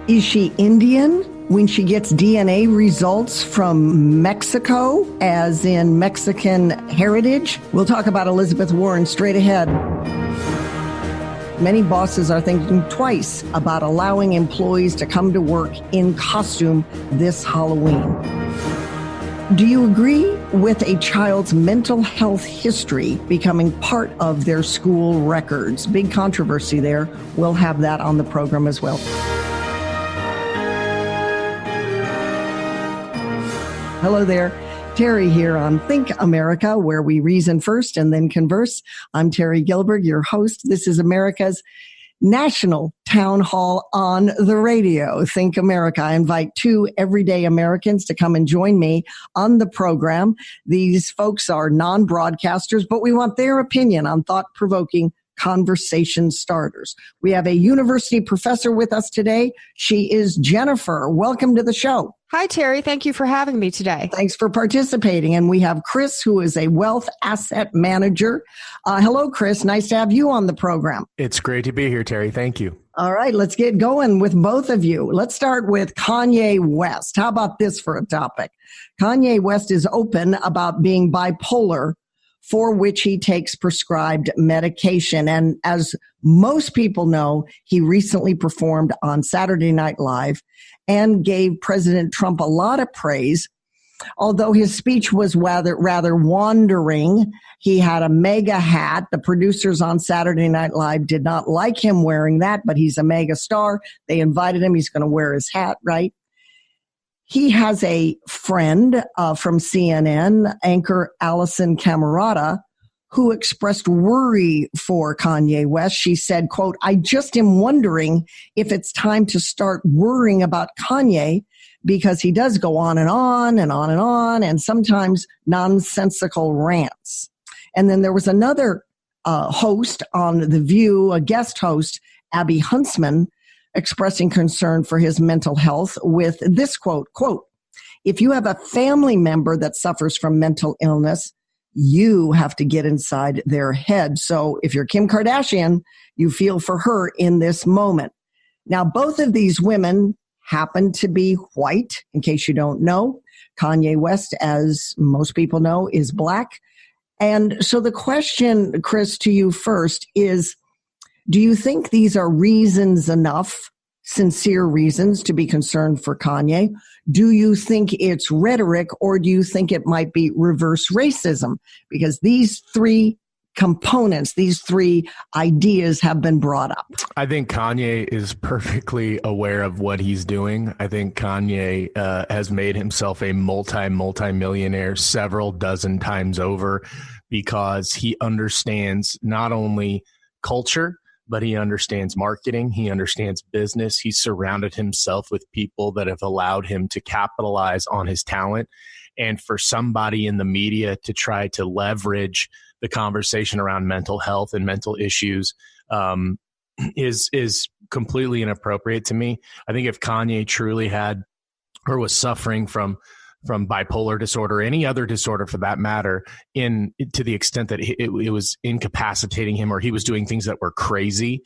Is she Indian when she gets DNA results from Mexico, as in Mexican heritage? We'll talk about Elizabeth Warren straight ahead. Many bosses are thinking twice about allowing employees to come to work in costume this Halloween. Do you agree with a child's mental health history becoming part of their school records? Big controversy there. We'll have that on the program as well. Hello there. Terry here on Think America, where we reason first and then converse. I'm Terry Gilbert, your host. This is America's national town hall on the radio. Think America. I invite two everyday Americans to come and join me on the program. These folks are non-broadcasters, but we want their opinion on thought-provoking conversation starters. We have a university professor with us today. She is Jennifer. Welcome to the show. Hi, Terry. Thank you for having me today. Thanks for participating. And we have Chris, who is a wealth asset manager. Hello, Chris. Nice to have you on the program. It's great to be here, Terry. Thank you. All right, let's get going with both of you. Let's start with Kanye West. How about this for a topic? Kanye West is open about being bipolar, for which he takes prescribed medication. And as most people know, he recently performed on Saturday Night Live and gave President Trump a lot of praise. Although his speech was rather wandering, he had a mega hat. The producers on Saturday Night Live did not like him wearing that, but he's a mega star. They invited him. He's going to wear his hat, right? He has a friend from CNN, anchor Allison Camerata, who expressed worry for Kanye West. She said, quote, "I just am wondering if it's time to start worrying about Kanye, because he does go on and on and on and on, and sometimes nonsensical rants." And then there was another host on The View, a guest host, Abby Huntsman, expressing concern for his mental health with this quote, "If you have a family member that suffers from mental illness, you have to get inside their head. So if you're Kim Kardashian, you feel for her in this moment." Now, both of these women happen to be white, in case you don't know. Kanye West, as most people know, is black. And so the question, Chris, to you first is, do you think these are reasons enough, sincere reasons, to be concerned for Kanye? Do you think it's rhetoric, or do you think it might be reverse racism? Because these three components, these three ideas have been brought up. I think Kanye is perfectly aware of what he's doing. I think Kanye has made himself a multi-millionaire several dozen times over, because he understands not only culture, but he understands marketing. He understands business. He's surrounded himself with people that have allowed him to capitalize on his talent. And for somebody in the media to try to leverage the conversation around mental health and mental issues is completely inappropriate to me. I think if Kanye truly had or was suffering from bipolar disorder, any other disorder for that matter, to the extent that it was incapacitating him, or he was doing things that were crazy,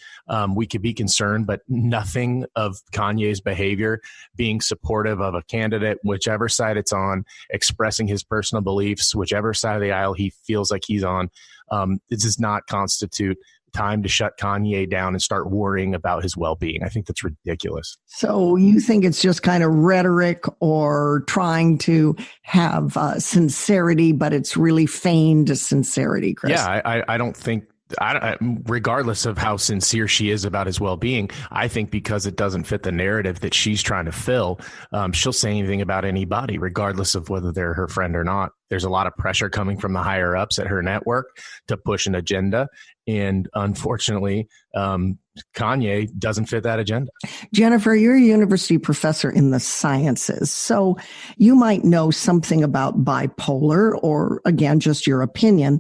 we could be concerned. But nothing of Kanye's behavior, being supportive of a candidate, whichever side it's on, expressing his personal beliefs, whichever side of the aisle he feels like he's on, it does not constitute time to shut Kanye down and start worrying about his well-being. I think that's ridiculous. So you think it's just kind of rhetoric, or trying to have sincerity, but it's really feigned sincerity, Chris? Yeah, I don't think, regardless of how sincere she is about his well-being, I think because it doesn't fit the narrative that she's trying to fill, she'll say anything about anybody, regardless of whether they're her friend or not. There's a lot of pressure coming from the higher ups at her network to push an agenda. And unfortunately, Kanye doesn't fit that agenda. Jennifer, you're a university professor in the sciences, so you might know something about bipolar, or again, just your opinion.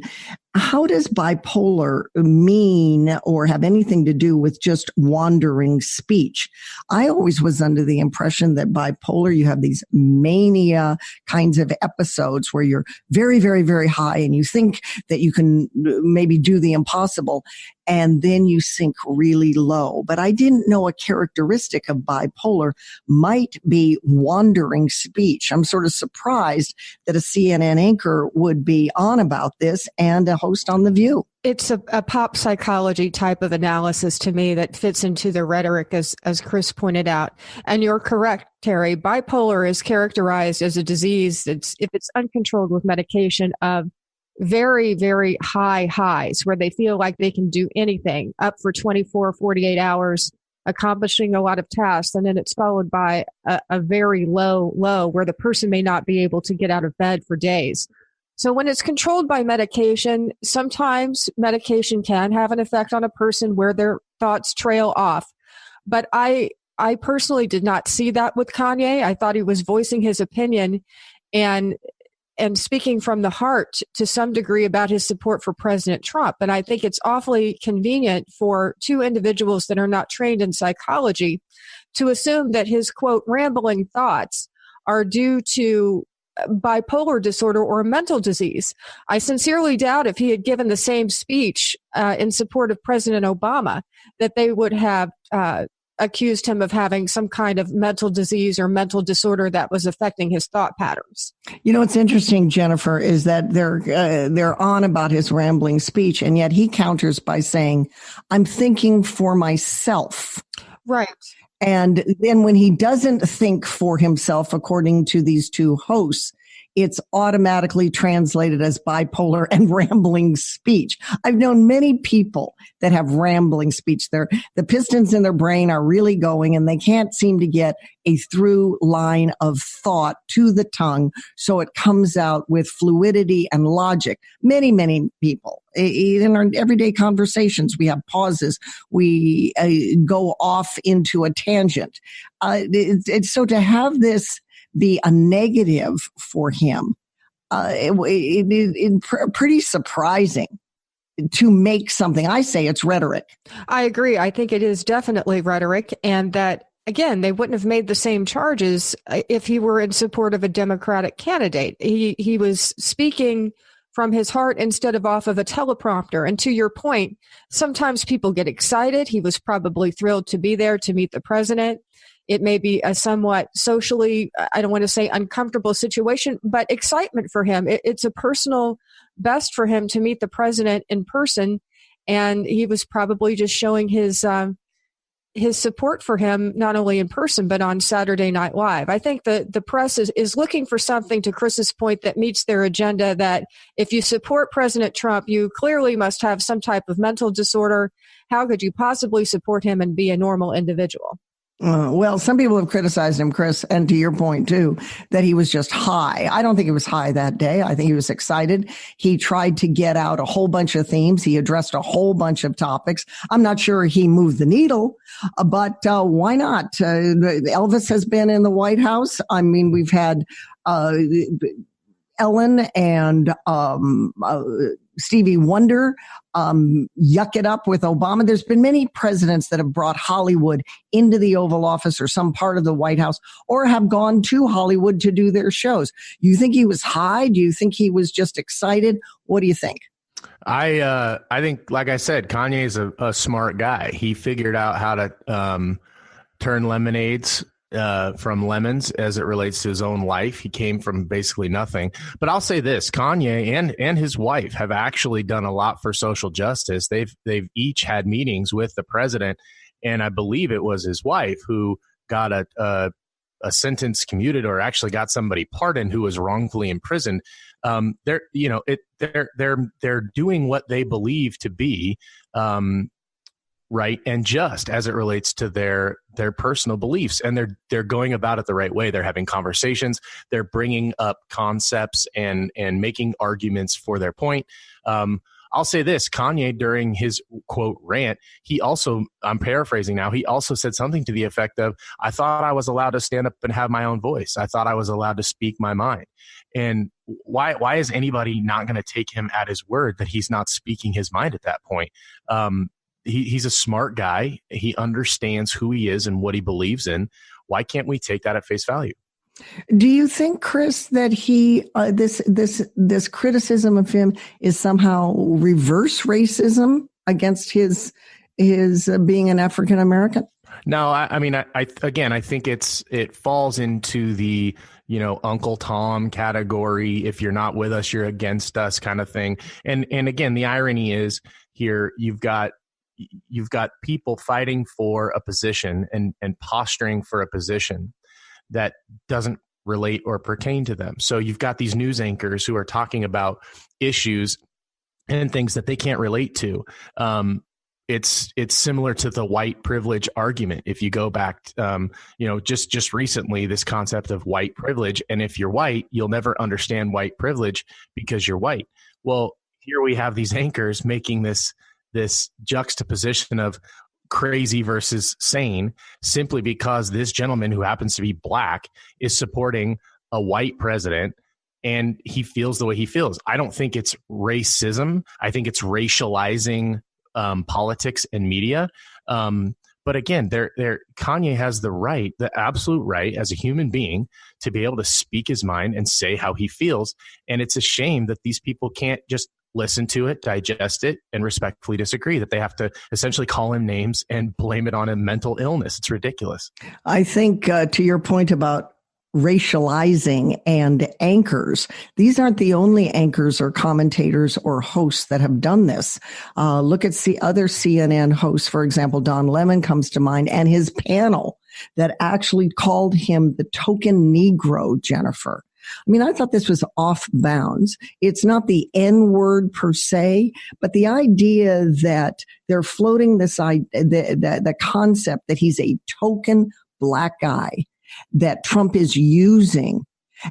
How does bipolar mean or have anything to do with just wandering speech? I always was under the impression that bipolar, you have these mania kinds of episodes where you're very, very, very high and you think that you can maybe do the impossible, and then you sink really low. But I didn't know a characteristic of bipolar might be wandering speech. I'm sort of surprised that a CNN anchor would be on about this and a host on The View. It's a pop psychology type of analysis to me that fits into the rhetoric, as Chris pointed out. And you're correct, Terry. Bipolar is characterized as a disease if it's uncontrolled with medication, of very, very high highs where they feel like they can do anything, up for 24, 48 hours, accomplishing a lot of tasks. And then it's followed by a very low where the person may not be able to get out of bed for days. So when it's controlled by medication, sometimes medication can have an effect on a person where their thoughts trail off. But I personally did not see that with Kanye. I thought he was voicing his opinion and speaking from the heart to some degree about his support for President Trump. And I think it's awfully convenient for two individuals that are not trained in psychology to assume that his, quote, rambling thoughts are due to bipolar disorder or a mental disease. I sincerely doubt if he had given the same speech in support of President Obama that they would have accused him of having some kind of mental disease or mental disorder that was affecting his thought patterns. You know, what's interesting, Jennifer, is that they're on about his rambling speech, and yet he counters by saying, "I'm thinking for myself." Right. And then when he doesn't think for himself, according to these two hosts, it's automatically translated as bipolar and rambling speech. I've known many people that have rambling speech. The pistons in their brain are really going and they can't seem to get a through line of thought to the tongue. So it comes out with fluidity and logic. Many, many people in our everyday conversations, we have pauses. We go off into a tangent. So to have this be a negative for him, pretty surprising to make something. I say it's rhetoric. I agree. I think it is definitely rhetoric, and that, again, they wouldn't have made the same charges if he were in support of a Democratic candidate. He was speaking from his heart instead of off of a teleprompter. And to your point, sometimes people get excited. He was probably thrilled to be there to meet the president. It may be a somewhat socially, I don't want to say uncomfortable situation, but excitement for him. It's a personal best for him to meet the president in person. And he was probably just showing his support for him, not only in person, but on Saturday Night Live. I think the press is looking for something, to Chris's point, that meets their agenda, that if you support President Trump, you clearly must have some type of mental disorder. How could you possibly support him and be a normal individual? Well, some people have criticized him, Chris, and to your point too, that he was just high. I don't think he was high that day. I think he was excited. He tried to get out a whole bunch of themes. He addressed a whole bunch of topics. I'm not sure he moved the needle, but why not? Elvis has been in the White House. I mean, we've had Ellen and Stevie Wonder yuck it up with Obama. There's been many presidents that have brought Hollywood into the Oval Office or some part of the White House, or have gone to Hollywood to do their shows. You think he was high? Do you think he was just excited? What do you think? I think, like I said, Kanye is a smart guy. He figured out how to turn lemonades from lemons as it relates to his own life. He came from basically nothing. But I'll say this, Kanye and his wife have actually done a lot for social justice. They've each had meetings with the president, and I believe it was his wife who got a sentence commuted, or actually got somebody pardoned who was wrongfully imprisoned. They're doing what they believe to be right and just as it relates to their personal beliefs, and they're going about it the right way. They're having conversations, they're bringing up concepts and making arguments for their point. I'll say this, Kanye, during his quote rant, he also, I'm paraphrasing now, he also said something to the effect of, I thought I was allowed to stand up and have my own voice. I thought I was allowed to speak my mind. And why is anybody not going to take him at his word that he's not speaking his mind at that point? He's a smart guy. He understands who he is and what he believes in. Why can't we take that at face value? Do you think, Chris, that this criticism of him is somehow reverse racism against his being an African American? No, I mean, I think it falls into the, Uncle Tom category. If you're not with us, you're against us kind of thing. And again, the irony is here, you've got people fighting for a position and posturing for a position that doesn't relate or pertain to them. So you've got these news anchors who are talking about issues and things that they can't relate to. It's similar to the white privilege argument. If you go back, just recently, this concept of white privilege, and if you're white, you'll never understand white privilege because you're white. Well, here we have these anchors making this juxtaposition of crazy versus sane, simply because this gentleman who happens to be black is supporting a white president and he feels the way he feels. I don't think it's racism. I think it's racializing politics and media. But again, Kanye has the absolute right as a human being to be able to speak his mind and say how he feels. And it's a shame that these people can't just listen to it, digest it, and respectfully disagree, that they have to essentially call him names and blame it on a mental illness. It's ridiculous. I think to your point about racializing and anchors, these aren't the only anchors or commentators or hosts that have done this. Look at other CNN hosts, for example, Don Lemon comes to mind, and his panel that actually called him the token Negro, Jennifer. I mean, I thought this was off bounds. It's not the N word per se, but the idea that they're floating the concept that he's a token black guy that Trump is using.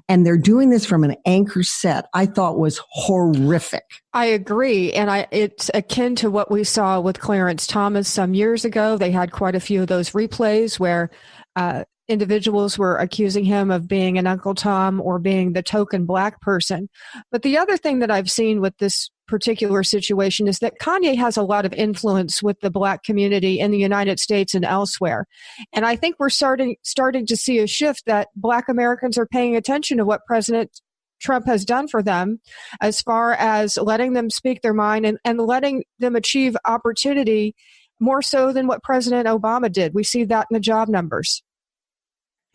And they're doing this from an anchor set, I thought was horrific. I agree. And it's akin to what we saw with Clarence Thomas some years ago. They had quite a few of those replays where individuals were accusing him of being an Uncle Tom or being the token black person. But the other thing that I've seen with this particular situation is that Kanye has a lot of influence with the black community in the United States and elsewhere. And I think we're starting to see a shift that black Americans are paying attention to what President Trump has done for them as far as letting them speak their mind and letting them achieve opportunity more so than what President Obama did. We see that in the job numbers.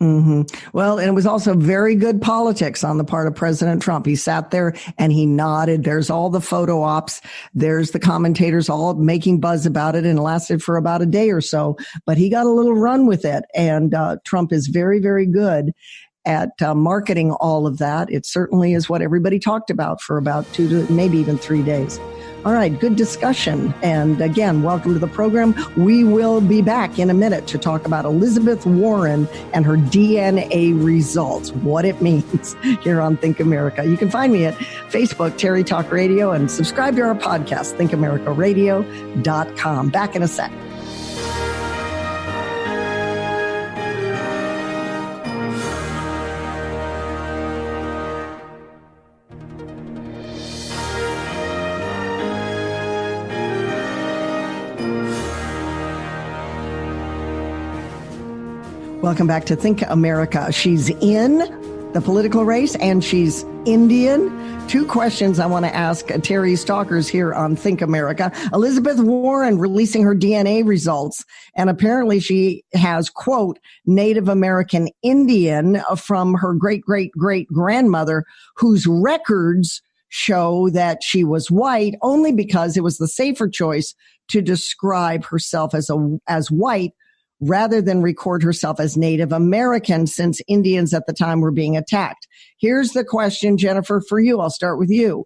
Mm-hmm. Well, and it was also very good politics on the part of President Trump. He sat there and he nodded. There's all the photo ops. There's the commentators all making buzz about it, and it lasted for about a day or so. But he got a little run with it. And Trump is very, very good at marketing all of that. It certainly is what everybody talked about for about 2 to maybe even 3 days. All right, good discussion. And again, welcome to the program. We will be back in a minute to talk about Elizabeth Warren and her DNA results, what it means here on Think America. You can find me at Facebook, Terry Talk Radio, and subscribe to our podcast, thinkamericaradio.com. Back in a sec. Welcome back to Think America. She's in the political race and she's Indian. 2 questions I want to ask Terry's talkers here on Think America. Elizabeth Warren releasing her DNA results, and apparently she has, quote, Native American Indian from her great-great-great-grandmother, whose records show that she was white only because it was the safer choice to describe herself as white rather than record herself as Native American, since Indians at the time were being attacked. Here's the question, Jennifer, for you. I'll start with you.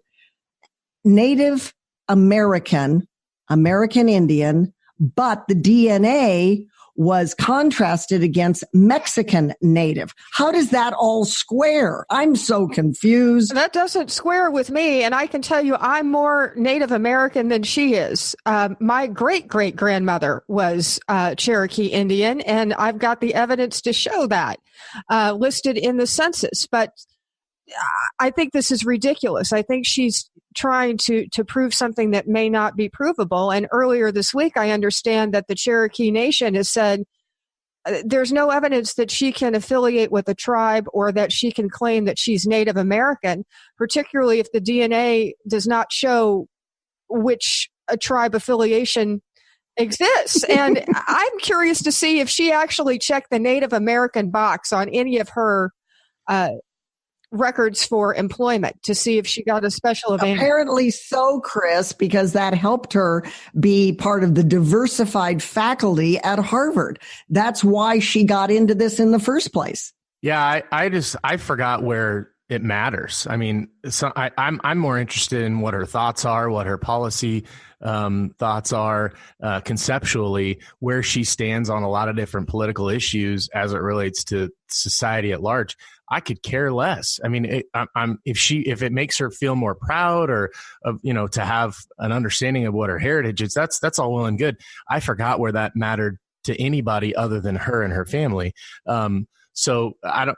Native American, American Indian, but the DNA was contrasted against Mexican Native. How does that all square? I'm so confused. That doesn't square with me. And I can tell you I'm more Native American than she is. My great-great-grandmother was Cherokee Indian, and I've got the evidence to show that listed in the census. But I think this is ridiculous. I think she's trying to prove something that may not be provable. And earlier this week, I understand that the Cherokee Nation has said, there's no evidence that she can affiliate with a tribe or that she can claim that she's Native American, particularly if the DNA does not show which a tribe affiliation exists. And I'm curious to see if she actually checked the Native American box on any of her records for employment to see if she got a special advantage. Apparently so, Chris, because that helped her be part of the diversified faculty at Harvard. That's why she got into this in the first place. Yeah, I forgot where it matters. I mean, so I'm more interested in what her thoughts are, what her policy thoughts are, conceptually, where she stands on a lot of different political issues as it relates to society at large. I could care less. I mean, if it makes her feel more proud or to have an understanding of what her heritage is, that's all well and good. I forgot where that mattered to anybody other than her and her family. So I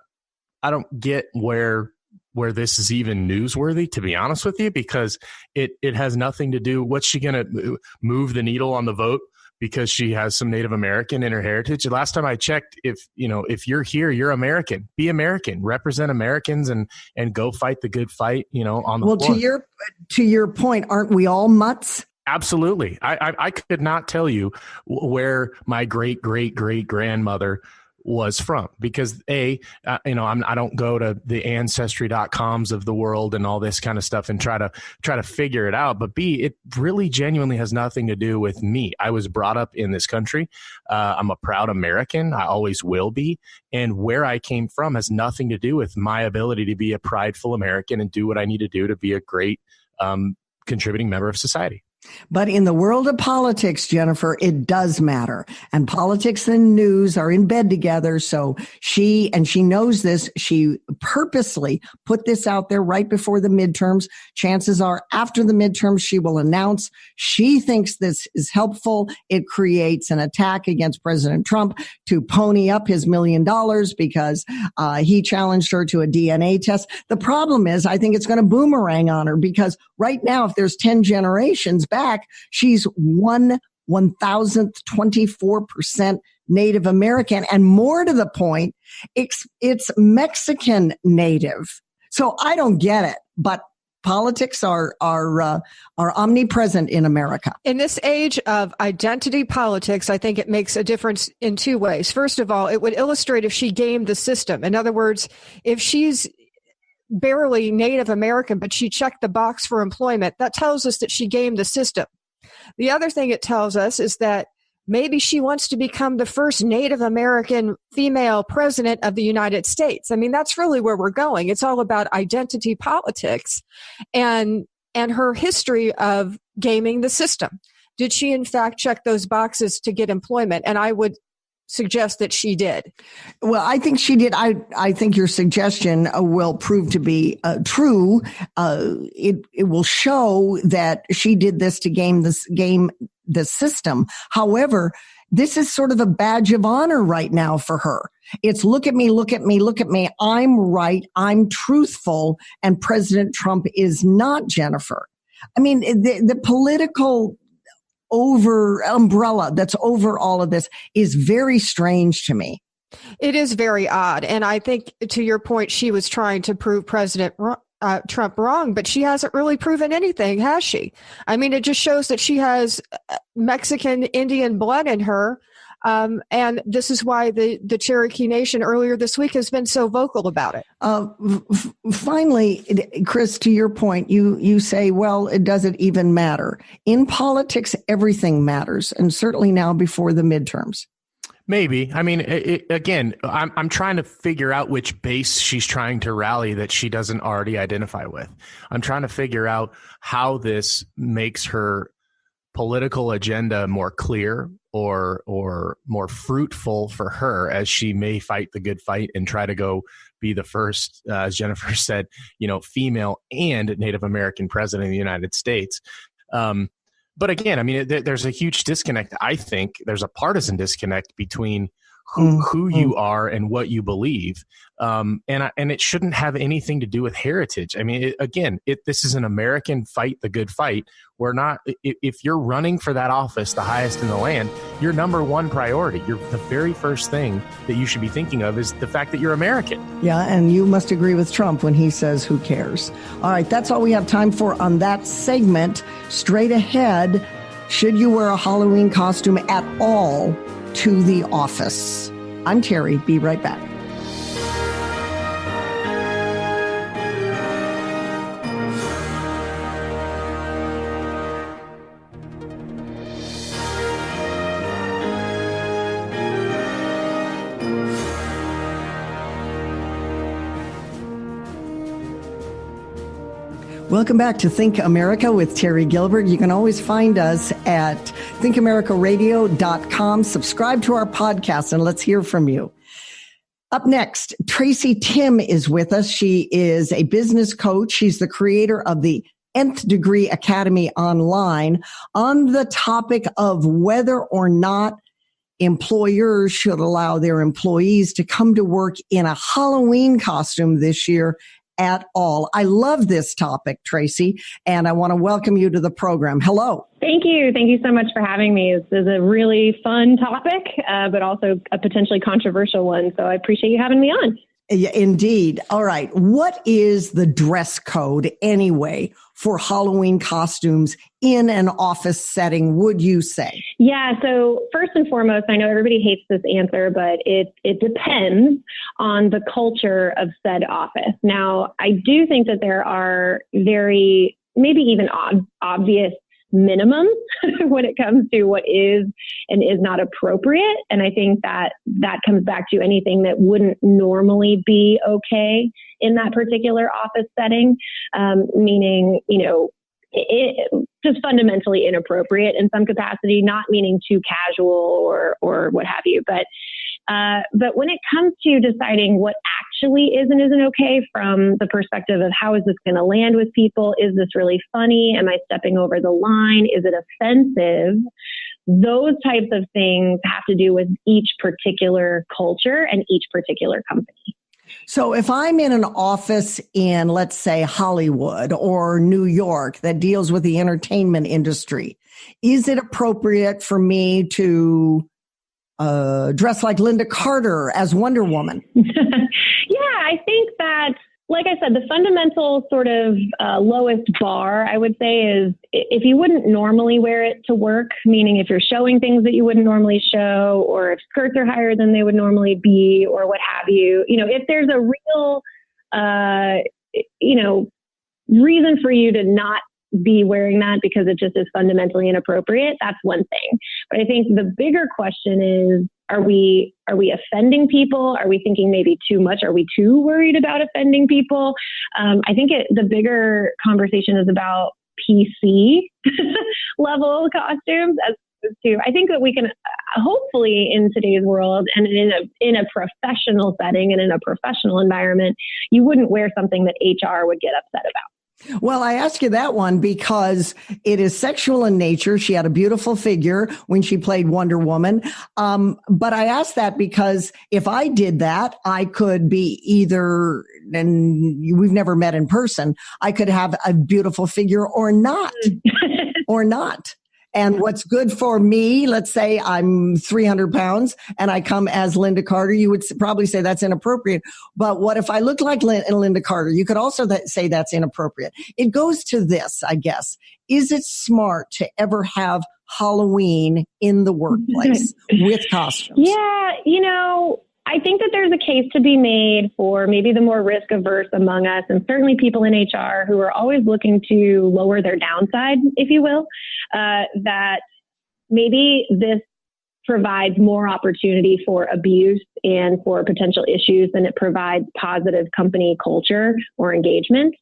don't get where this is even newsworthy, to be honest with you, because it has nothing to do. What's she going to move the needle on the vote because she has some Native American in her heritage? The last time I checked, if you're here, you're American. Be American, represent Americans, and go fight the good fight. On the floor. To your point, aren't we all mutts? Absolutely. I could not tell you where my great grandmother was from, because I don't go to the ancestry.coms of the world and all this kind of stuff and try to figure it out. But B, it really genuinely has nothing to do with me. I was brought up in this country. I'm a proud American. I always will be. And where I came from has nothing to do with my ability to be a prideful American and do what I need to do to be a great contributing member of society. But in the world of politics, Jennifer, it does matter. And politics and news are in bed together. So she knows this. She purposely put this out there right before the midterms. Chances are after the midterms, she will announce she thinks this is helpful. It creates an attack against President Trump to pony up his $1 million because he challenged her to a DNA test. The problem is, I think it's going to boomerang on her because right now, if there's 10 generations back, she's 1,024% Native American, and more to the point, it's Mexican Native. So I don't get it, but politics are omnipresent in America. In this age of identity politics, I think it makes a difference in two ways. First of all, it would illustrate if she gamed the system. In other words, if she's barely Native American, but she checked the box for employment, that tells us that she gamed the system. The other thing it tells us is that maybe she wants to become the first Native American female president of the United States. I mean, that's really where we're going. It's all about identity politics and her history of gaming the system. Did she, in fact, check those boxes to get employment? And I would suggest that she did. Well, I think she did. I think your suggestion will prove to be true. It will show that she did this to game the system. However, this is sort of a badge of honor right now for her. It's look at me, look at me, look at me. I'm right. I'm truthful. And President Trump is not, Jennifer. I mean, the political over umbrella that's over all of this is very strange to me. It is very odd. And I think, to your point, she was trying to prove President Trump wrong, but she hasn't really proven anything, has she? I mean, it just shows that she has Mexican Indian blood in her. And this is why the Cherokee Nation earlier this week has been so vocal about it. Finally, Chris, to your point, you say, well, it doesn't even matter. In politics, everything matters, and certainly now before the midterms. Maybe. I mean, again, I'm trying to figure out which base she's trying to rally that she doesn't already identify with. I'm trying to figure out how this makes her political agenda more clear or more fruitful for her as she may fight the good fight and try to go be the first, as Jennifer said, female and Native American president of the United States. But again, I mean, there's a huge disconnect. I think there's a partisan disconnect between who you are and what you believe. And it shouldn't have anything to do with heritage. I mean, this is an American fight, the good fight. We're not, if you're running for that office, the highest in the land, your number one priority, the very first thing that you should be thinking of is the fact that you're American. Yeah, and you must agree with Trump when he says, who cares? All right, that's all we have time for on that segment. Straight ahead, should you wear a Halloween costume at all to the office? I'm Terry. Be right back. Welcome back to Think America with Terry Gilbert. You can always find us at thinkamericaradio.com. Subscribe to our podcast and let's hear from you. Up next, Tracy Timm is with us. She is a business coach. She's the creator of the Nth Degree Academy online on the topic of whether or not employers should allow their employees to come to work in a Halloween costume this year at all. I love this topic, Tracy, and I want to welcome you to the program. Hello. Thank you. Thank you so much for having me. This is a really fun topic, but also a potentially controversial one. So I appreciate you having me on. Yeah, indeed. All right. What is the dress code anyway for Halloween costumes in an office setting, would you say? Yeah. So first and foremost, I know everybody hates this answer, but it depends on the culture of said office. Now, I do think that there are very, maybe even obvious minimums when it comes to what is and is not appropriate. And I think that comes back to anything that wouldn't normally be okay in that particular office setting, meaning, just fundamentally inappropriate in some capacity, not meaning too casual or what have you. But when it comes to deciding what actually is and isn't okay from the perspective of how is this going to land with people? Is this really funny? Am I stepping over the line? Is it offensive? Those types of things have to do with each particular culture and each particular company. So if I'm in an office in, let's say, Hollywood or New York that deals with the entertainment industry, is it appropriate for me to dress like Linda Carter as Wonder Woman? Yeah, I think that, like I said, the fundamental sort of lowest bar, I would say, is if you wouldn't normally wear it to work, meaning if you're showing things that you wouldn't normally show, or if skirts are higher than they would normally be, or what have you, if there's a real, reason for you to not be wearing that because it just is fundamentally inappropriate, that's one thing. But I think the bigger question is, are we offending people? Are we thinking maybe too much? Are we too worried about offending people? I think the bigger conversation is about PC level costumes as opposed to, I think that we can hopefully in today's world and in a professional setting and in a professional environment, you wouldn't wear something that HR would get upset about. Well, I ask you that one because it is sexual in nature. She had a beautiful figure when she played Wonder Woman. But I ask that because if I did that, I could be either, and we've never met in person, I could have a beautiful figure or not, or not. And what's good for me, let's say I'm 300 pounds and I come as Linda Carter, you would probably say that's inappropriate. But what if I look like Linda Carter? You could also say that's inappropriate. It goes to this, I guess. Is it smart to ever have Halloween in the workplace with costumes? Yeah, I think that there's a case to be made for maybe the more risk averse among us, and certainly people in HR who are always looking to lower their downside, if you will, that maybe this provides more opportunity for abuse and for potential issues than it provides positive company culture or engagement.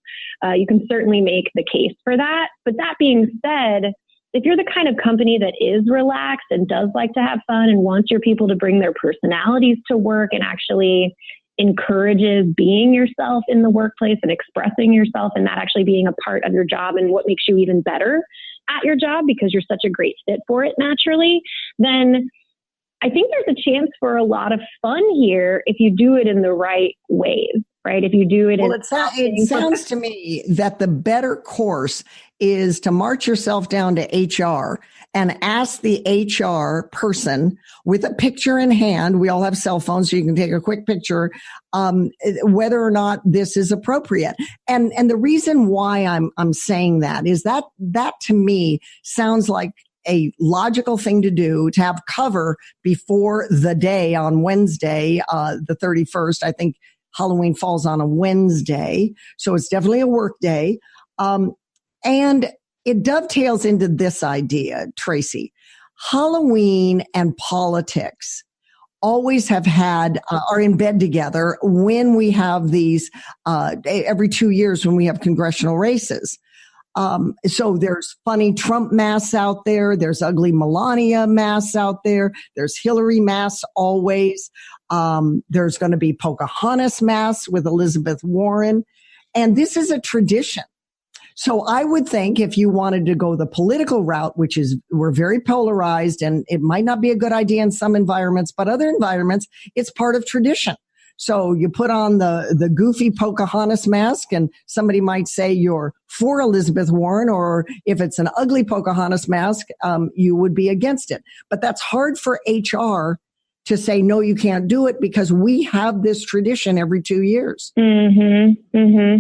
You can certainly make the case for that. But that being said, if you're the kind of company that is relaxed and does like to have fun and wants your people to bring their personalities to work and actually encourages being yourself in the workplace and expressing yourself and that actually being a part of your job and what makes you even better at your job because you're such a great fit for it naturally, then I think there's a chance for a lot of fun here if you do it in the right ways, right? If you do it it sounds to me that the better course is to march yourself down to HR and ask the HR person with a picture in hand. We all have cell phones, so you can take a quick picture, whether or not this is appropriate. And the reason why I'm saying that is that to me sounds like a logical thing to do, to have cover before the day on Wednesday, the 31st. I think Halloween falls on a Wednesday, so it's definitely a work day. And it dovetails into this idea, Tracy. Halloween and politics always have had, are in bed together when we have these, every 2 years when we have congressional races. So there's funny Trump masks out there. There's ugly Melania masks out there. There's Hillary masks always. There's going to be Pocahontas masks with Elizabeth Warren. And this is a tradition. So I would think if you wanted to go the political route, which is we're very polarized and it might not be a good idea in some environments, but other environments, it's part of tradition. So you put on the goofy Pocahontas mask and somebody might say you're for Elizabeth Warren, or if it's an ugly Pocahontas mask, you would be against it. But that's hard for HR to say, no, you can't do it because we have this tradition every 2 years. Mm-hmm. Mm-hmm.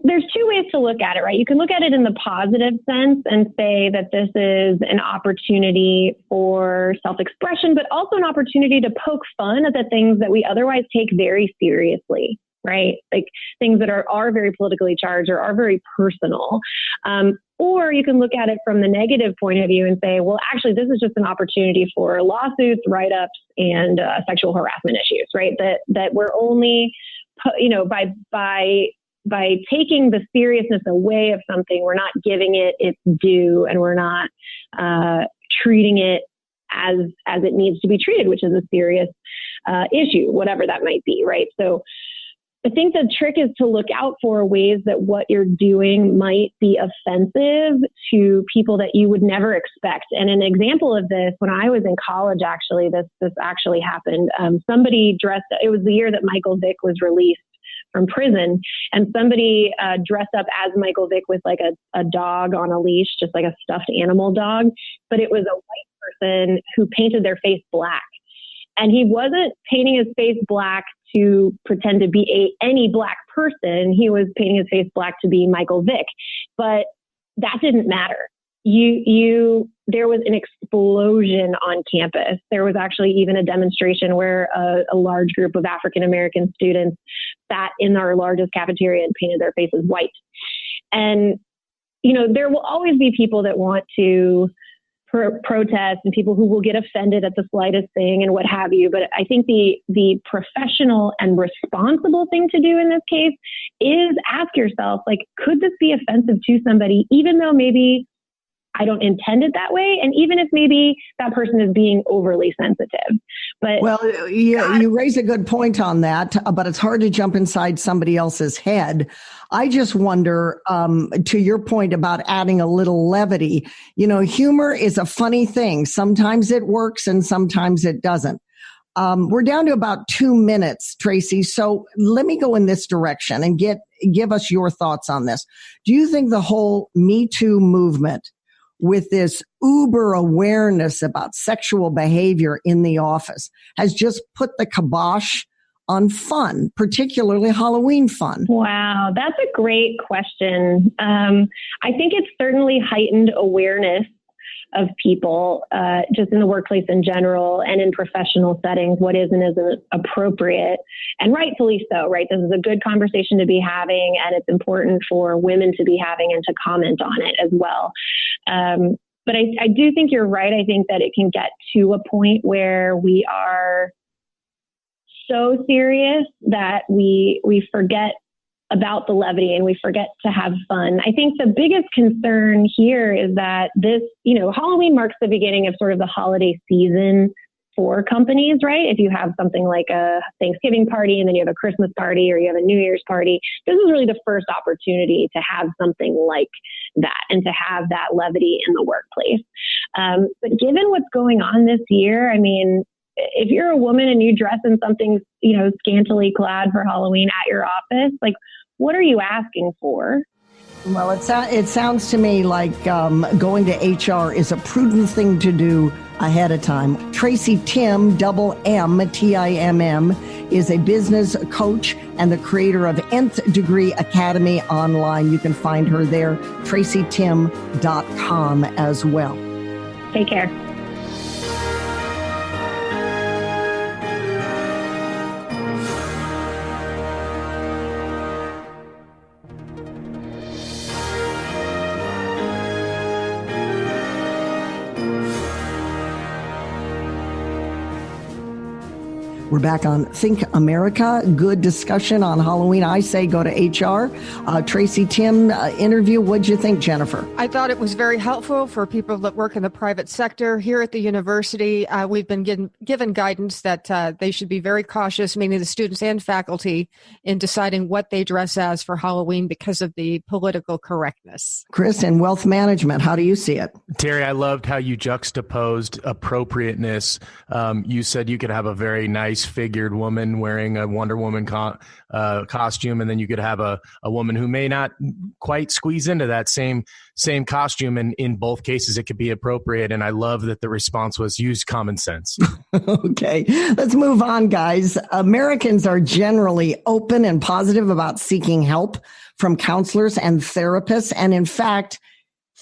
There's two ways to look at it, right? You can look at it in the positive sense and say that this is an opportunity for self-expression, but also an opportunity to poke fun at the things that we otherwise take very seriously, right? Like things that are very politically charged or are very personal. Or you can look at it from the negative point of view and say, well, actually, this is just an opportunity for lawsuits, write-ups, and sexual harassment issues, right? That we're only, by taking the seriousness away of something, we're not giving it its due, and we're not treating it as it needs to be treated, which is a serious issue, whatever that might be, right? So I think the trick is to look out for ways that what you're doing might be offensive to people that you would never expect. And an example of this, when I was in college, actually, this actually happened. Somebody it was the year that Michael Vick was released from prison, and somebody dressed up as Michael Vick with like a dog on a leash, just like a stuffed animal dog. But it was a white person who painted their face black. And he wasn't painting his face black to pretend to be any black person. He was painting his face black to be Michael Vick. But that didn't matter. There was an explosion on campus. There was actually even a demonstration where a large group of African-American students sat in our largest cafeteria and painted their faces white. And, there will always be people that want to protest and people who will get offended at the slightest thing and what have you. But I think the professional and responsible thing to do in this case is ask yourself, like, could this be offensive to somebody, even though maybe I don't intend it that way? And even if maybe that person is being overly sensitive. But you raise a good point on that, but it's hard to jump inside somebody else's head. I just wonder, to your point about adding a little levity, humor is a funny thing. Sometimes it works and sometimes it doesn't. We're down to about 2 minutes, Tracy. So let me go in this direction and give us your thoughts on this. Do you think the whole Me Too movement, with this uber awareness about sexual behavior in the office, has just put the kibosh on fun, particularly Halloween fun? Wow, that's a great question. I think it's certainly heightened awareness of people, just in the workplace in general and in professional settings, what is and isn't appropriate, and rightfully so, right? This is a good conversation to be having, and it's important for women to be having and to comment on it as well. But I do think you're right. I think that it can get to a point where we are so serious that we forget about the levity and we forget to have fun. I think the biggest concern here is that this, Halloween marks the beginning of sort of the holiday season for companies, right? If you have something like a Thanksgiving party and then you have a Christmas party or you have a New Year's party, this is really the first opportunity to have something like that and to have that levity in the workplace. But given what's going on this year, I mean, if you're a woman and you dress in something, scantily clad for Halloween at your office, like, what are you asking for? Well, it sounds to me like going to HR is a prudent thing to do ahead of time. Tracy Timm, Timm, is a business coach and the creator of Nth Degree Academy online. You can find her there, tracytimm.com as well. Take care. We're back on Think America. Good discussion on Halloween. I say go to HR. Tracy Timm interview. What'd you think, Jennifer? I thought it was very helpful for people that work in the private sector. Here at the university, we've been given guidance that they should be very cautious, meaning the students and faculty, in deciding what they dress as for Halloween because of the political correctness. Chris, in wealth management, how do you see it? Terry, I loved how you juxtaposed appropriateness. You said you could have a very nice figured woman wearing a Wonder Woman costume, and then you could have a woman who may not quite squeeze into that same costume, and in both cases it could be appropriate. And I love that the response was use common sense. Okay, let's move on, guys. Americans are generally open and positive about seeking help from counselors and therapists, and in fact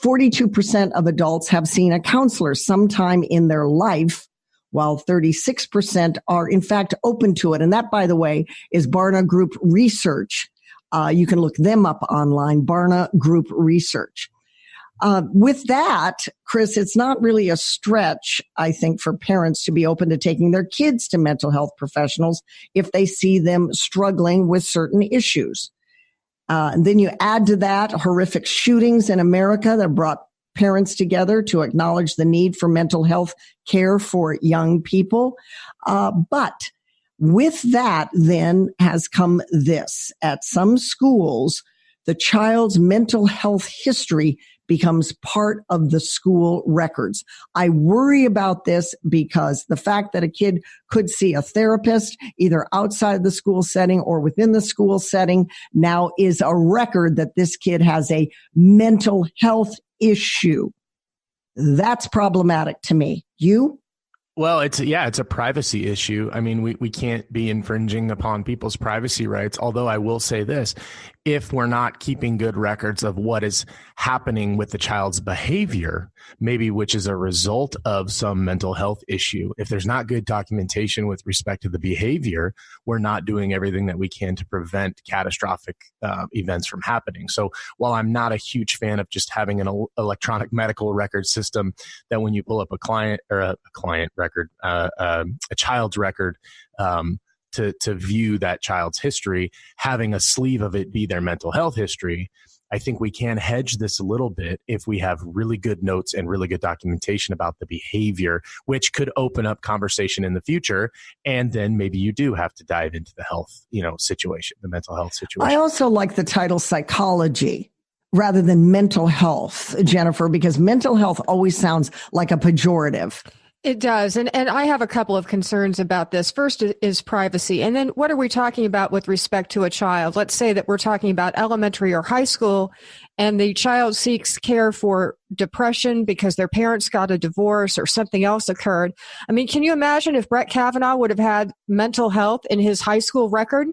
42% of adults have seen a counselor sometime in their life, while 36% are, in fact, open to it. And that, by the way, is Barna Group Research. You can look them up online, Barna Group Research. With that, Chris, it's not really a stretch, I think, for parents to be open to taking their kids to mental health professionals if they see them struggling with certain issues. And then you add to that horrific shootings in America that brought parents together to acknowledge the need for mental health care for young people. But with that then has come this. At some schools, the child's mental health history becomes part of the school records. I worry about this because the fact that a kid could see a therapist either outside the school setting or within the school setting now is a record that this kid has a mental health issue. That's problematic to me. You? Well, it's a privacy issue. I mean, we can't be infringing upon people's privacy rights. Although I will say this, if we're not keeping good records of what is happening with the child's behavior, maybe which is a result of some mental health issue, if there's not good documentation with respect to the behavior, we're not doing everything that we can to prevent catastrophic events from happening. So while I'm not a huge fan of just having an electronic medical record system that when you pull up a child's record, to view that child's history, having a sleeve of it be their mental health history, I think we can hedge this a little bit if we have really good notes and really good documentation about the behavior, which could open up conversation in the future. And then maybe you do have to dive into the health, situation, the mental health situation. I also like the title psychology rather than mental health, Jennifer, because mental health always sounds like a pejorative. It does. And I have a couple of concerns about this. First is privacy. And then what are we talking about with respect to a child? Let's say that we're talking about elementary or high school and the child seeks care for depression because their parents got a divorce or something else occurred. I mean, can you imagine if Brett Kavanaugh would have had mental health in his high school record?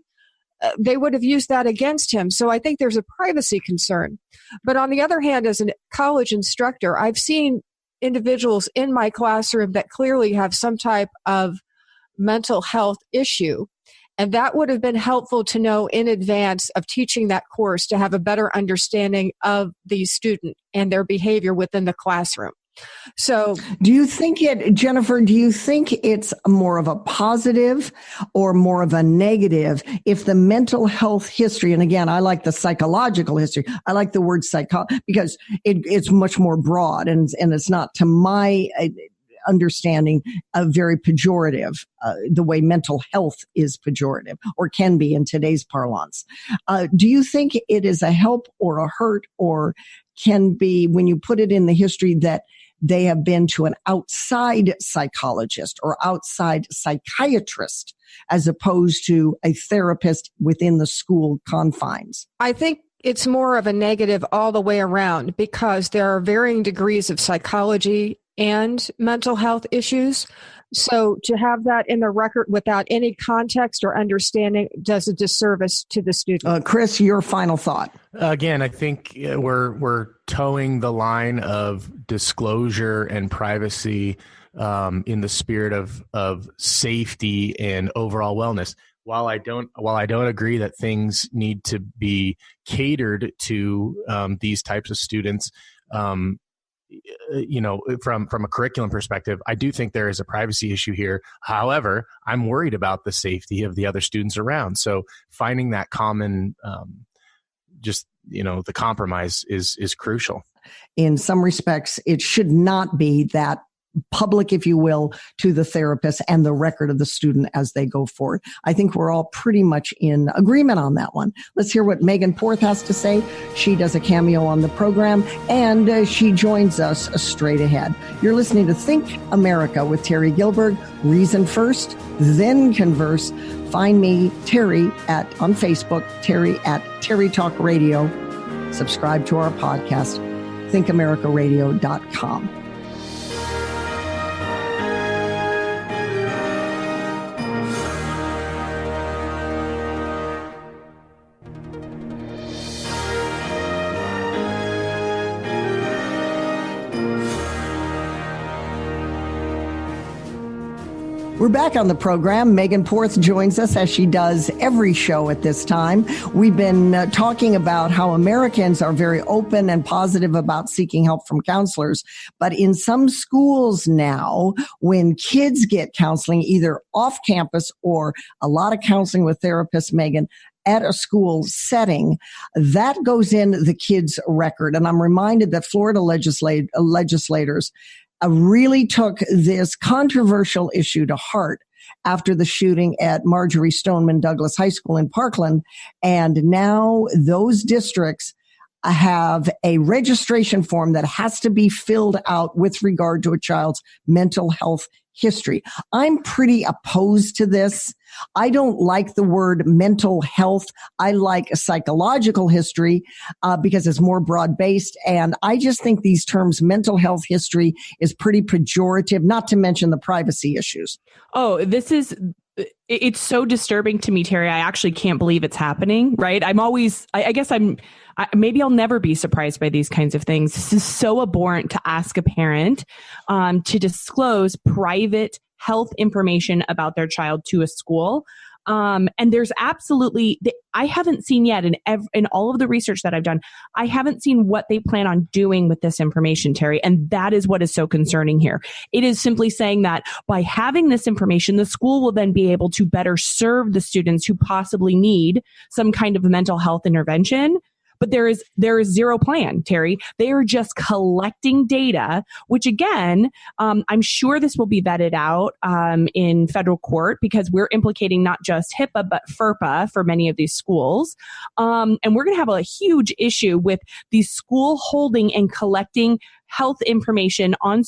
They would have used that against him. So I think there's a privacy concern. But on the other hand, as a college instructor, I've seen individuals in my classroom that clearly have some type of mental health issue. And that would have been helpful to know in advance of teaching that course to have a better understanding of the student and their behavior within the classroom. So Jennifer, do you think it's more of a positive or more of a negative if the mental health history, and again, I like the psychological history, I like the word because it's much more broad and it's not to my understanding very pejorative, the way mental health is pejorative or can be in today's parlance. Do you think it is a help or a hurt, or can be, when you put it in the history, that they have been to an outside psychologist or outside psychiatrist as opposed to a therapist within the school confines? I think it's more of a negative all the way around, because there are varying degrees of psychology and mental health issues. So to have that in the record without any context or understanding does a disservice to the student. Chris, your final thought. Again, I think we're towing the line of disclosure and privacy in the spirit of safety and overall wellness. While I don't agree that things need to be catered to these types of students, from a curriculum perspective, I do think there is a privacy issue here. However, I'm worried about the safety of the other students around. So finding that common, the compromise is crucial. In some respects, it should not be that public, if you will, to the therapist and the record of the student as they go forward. I think we're all pretty much in agreement on that one. Let's hear what Megan Porth has to say. She does a cameo on the program, and she joins us straight ahead. You're listening to Think America with Terry Gilberg. Reason first, then converse. Find me, Terry, on Facebook, Terry at Terry Talk Radio. Subscribe to our podcast, thinkamericaradio.com. We're back on the program. Megan Porth joins us as she does every show at this time. We've been talking about how Americans are very open and positive about seeking help from counselors. But in some schools now, when kids get counseling, either off campus or a lot of counseling with therapists, Megan, at a school setting, that goes in the kid's record. And I'm reminded that Florida legislators really took this controversial issue to heart after the shooting at Marjorie Stoneman Douglas High School in Parkland. And now those districts have a registration form that has to be filled out with regard to a child's mental health history. I'm pretty opposed to this. I don't like the word mental health. I like a psychological history because it's more broad-based. And I just think these terms, mental health history, is pretty pejorative, not to mention the privacy issues. Oh, it's so disturbing to me, Terry. I actually can't believe it's happening, right? Maybe I'll never be surprised by these kinds of things. This is so abhorrent to ask a parent to disclose private health information about their child to a school. And there's I haven't seen yet in all of the research that I've done, I haven't seen what they plan on doing with this information, Terry. And that is what is so concerning here. It is simply saying that by having this information, the school will then be able to better serve the students who possibly need some kind of mental health intervention. But there is zero plan, Terry. They are just collecting data, which again, I'm sure this will be vetted out in federal court, because we're implicating not just HIPAA, but FERPA for many of these schools. And we're going to have a huge issue with the school holding and collecting health information on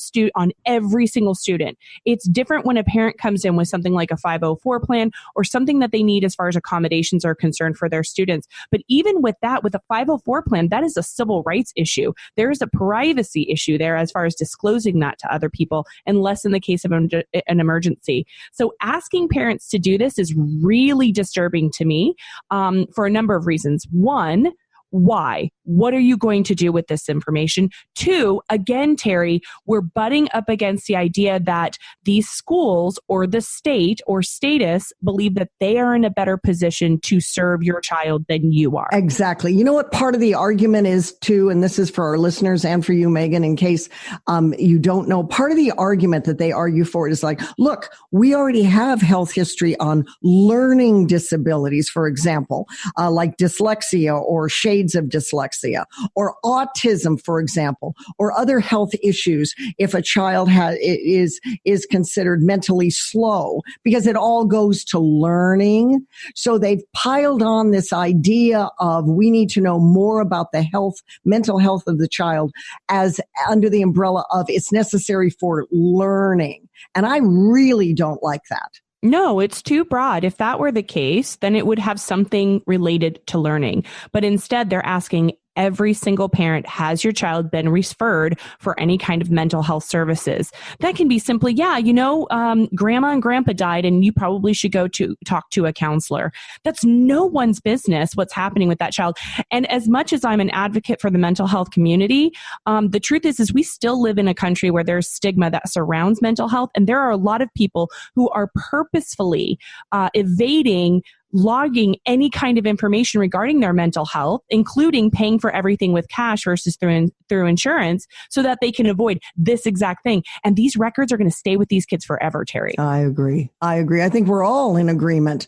every single student. It's different when a parent comes in with something like a 504 plan or something that they need as far as accommodations are concerned for their students. But even with that, with a 504 plan, that is a civil rights issue. There is a privacy issue there as far as disclosing that to other people, unless in the case of an emergency. So asking parents to do this is really disturbing to me for a number of reasons. One, why? What are you going to do with this information? Two, again, Terry, we're butting up against the idea that these schools or the state or status believe that they are in a better position to serve your child than you are. Exactly. You know what part of the argument is too, and this is for our listeners and for you, Megan, in case you don't know, part of the argument that they argue for is like, look, we already have health history on learning disabilities, for example, like dyslexia or shade shades of dyslexia, or autism, for example, or other health issues if a child is considered mentally slow, because it all goes to learning. So they've piled on this idea of we need to know more about the mental health of the child as under the umbrella of it's necessary for learning. And I really don't like that. No, it's too broad. If that were the case, then it would have something related to learning. But instead, they're asking every single parent, has your child been referred for any kind of mental health services? That can be simply, grandma and grandpa died and you probably should go to talk to a counselor. That's no one's business what's happening with that child. And as much as I'm an advocate for the mental health community, the truth is we still live in a country where there's stigma that surrounds mental health. And there are a lot of people who are purposefully evading logging any kind of information regarding their mental health, including paying for everything with cash versus through insurance, so that they can avoid this exact thing. And these records are going to stay with these kids forever, Terry. I agree. I think we're all in agreement,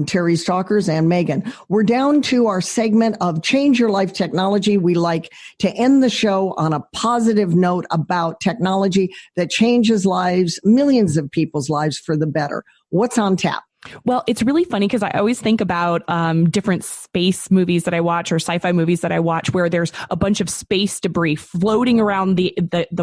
Terry Stalkers and Megan. We're down to our segment of Change Your Life Technology. We like to end the show on a positive note about technology that changes lives, millions of people's lives for the better. What's on tap? Well, it's really funny because I always think about different space movies that I watch or sci-fi movies that I watch where there's a bunch of space debris floating around the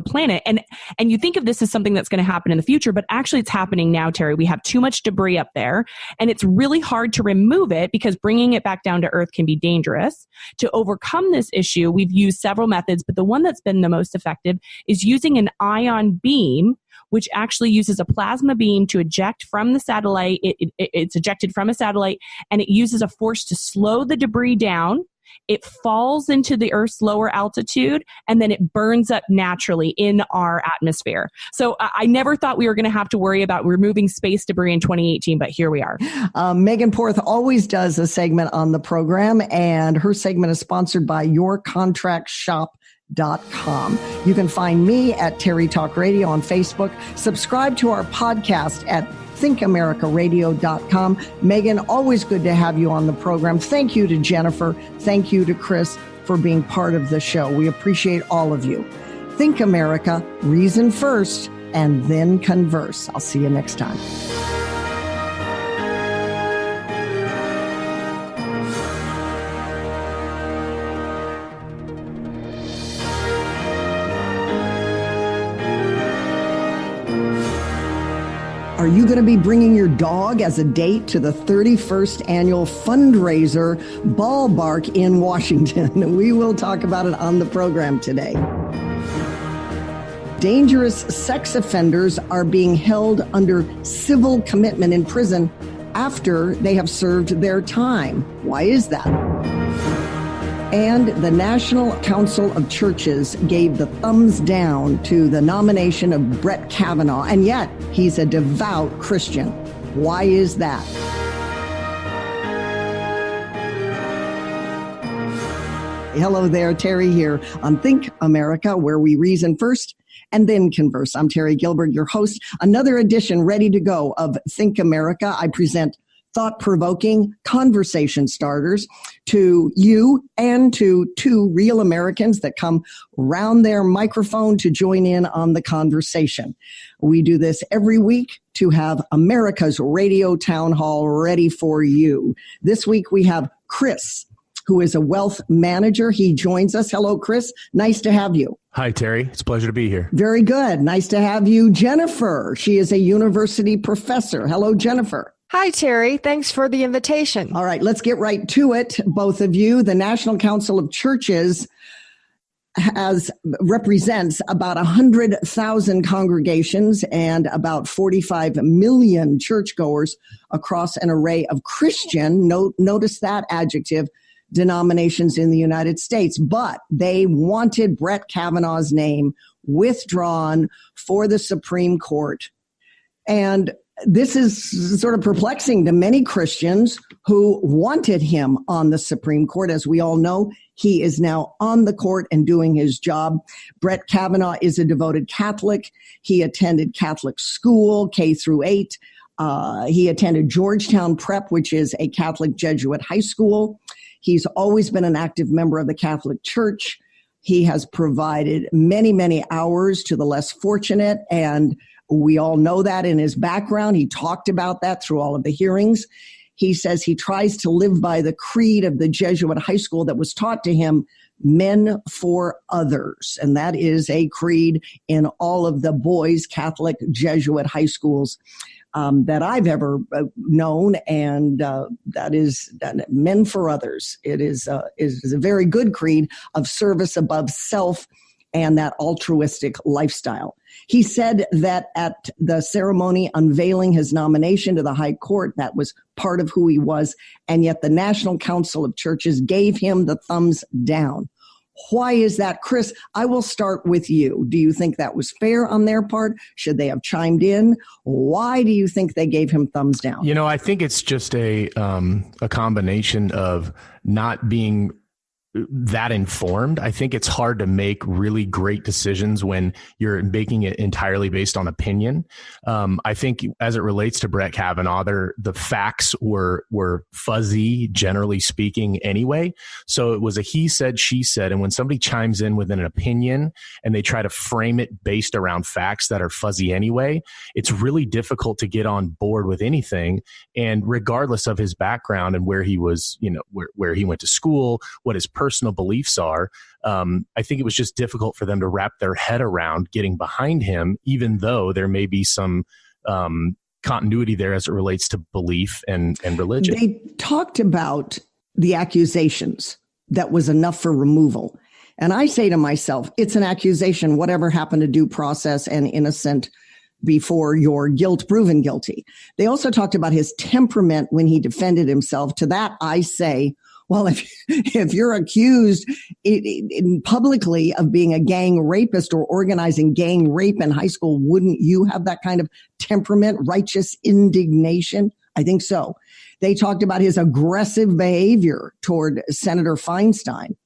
planet. And you think of this as something that's going to happen in the future, but actually it's happening now, Terry. We have too much debris up there and it's really hard to remove it because bringing it back down to Earth can be dangerous. To overcome this issue, we've used several methods, but the one that's been the most effective is using an ion beam, which actually uses a plasma beam to eject from the satellite. It's ejected from a satellite, and it uses a force to slow the debris down. It falls into the Earth's lower altitude, and then it burns up naturally in our atmosphere. So I never thought we were going to have to worry about removing space debris in 2018, but here we are. Megan Porth always does a segment on the program, and her segment is sponsored by YourContractShop.com. You can find me at Terry Talk Radio on Facebook. Subscribe to our podcast at thinkamericaradio.com. Megan, always good to have you on the program. Thank you to Jennifer. Thank you to Chris for being part of the show. We appreciate all of you. Think America, reason first, and then converse. I'll see you next time. Are you going to be bringing your dog as a date to the 31st annual fundraiser Ball Bark in Washington? We will talk about it on the program today. Dangerous sex offenders are being held under civil commitment in prison after they have served their time. Why is that? And the National Council of Churches gave the thumbs down to the nomination of Brett Kavanaugh, and yet he's a devout Christian. Why is that? Hello there, Terry here on Think America, where we reason first and then converse. I'm Terry Gilbert, your host. Another edition ready to go of Think America. I present thought-provoking conversation starters to you and to two real Americans that come round their microphone to join in on the conversation. We do this every week to have America's radio town hall ready for you. This week we have Chris, who is a wealth manager. He joins us. Hello, Chris. Nice to have you. Hi, Terry. It's a pleasure to be here. Very good. Nice to have you, Jennifer. She is a university professor. Hello, Jennifer. Hi, Terry. Thanks for the invitation. All right, let's get right to it, both of you. The National Council of Churches represents about 100,000 congregations and about 45 million churchgoers across an array of Christian, notice that adjective, denominations in the United States. But they wanted Brett Kavanaugh's name withdrawn for the Supreme Court. And this is sort of perplexing to many Christians who wanted him on the Supreme Court. As we all know, he is now on the court and doing his job. Brett Kavanaugh is a devoted Catholic. He attended Catholic school, K through 8. He attended Georgetown Prep, which is a Catholic Jesuit high school. He's always been an active member of the Catholic Church. He has provided many, many hours to the less fortunate, and we all know that in his background. He talked about that through all of the hearings. He says he tries to live by the creed of the Jesuit high school that was taught to him, men for others. And that is a creed in all of the boys' Catholic Jesuit high schools that I've ever known. And that is men for others. It is a very good creed of service above self and that altruistic lifestyle. He said that at the ceremony unveiling his nomination to the High Court, that was part of who he was, and yet the National Council of Churches gave him the thumbs down. Why is that, Chris? I will start with you. Do you think that was fair on their part? Should they have chimed in? Why do you think they gave him thumbs down? You know, I think it's just a combination of not being that informed. I think it's hard to make really great decisions when you're making it entirely based on opinion. I think as it relates to Brett Kavanaugh, the facts were fuzzy, generally speaking, anyway. So it was a he said, she said. And when somebody chimes in with an opinion and they try to frame it based around facts that are fuzzy anyway, it's really difficult to get on board with anything. And regardless of his background and where he was, you know, where he went to school, what his personal beliefs are, I think it was just difficult for them to wrap their head around getting behind him, even though there may be some continuity there as it relates to belief and religion. They talked about the accusations that was enough for removal. And I say to myself, it's an accusation, whatever happened to due process and innocent before your guilt proven guilty. They also talked about his temperament when he defended himself. To that, I say, well, if you're accused publicly of being a gang rapist or organizing gang rape in high school, wouldn't you have that kind of temperament, righteous indignation? I think so. They talked about his aggressive behavior toward Senator Feinstein.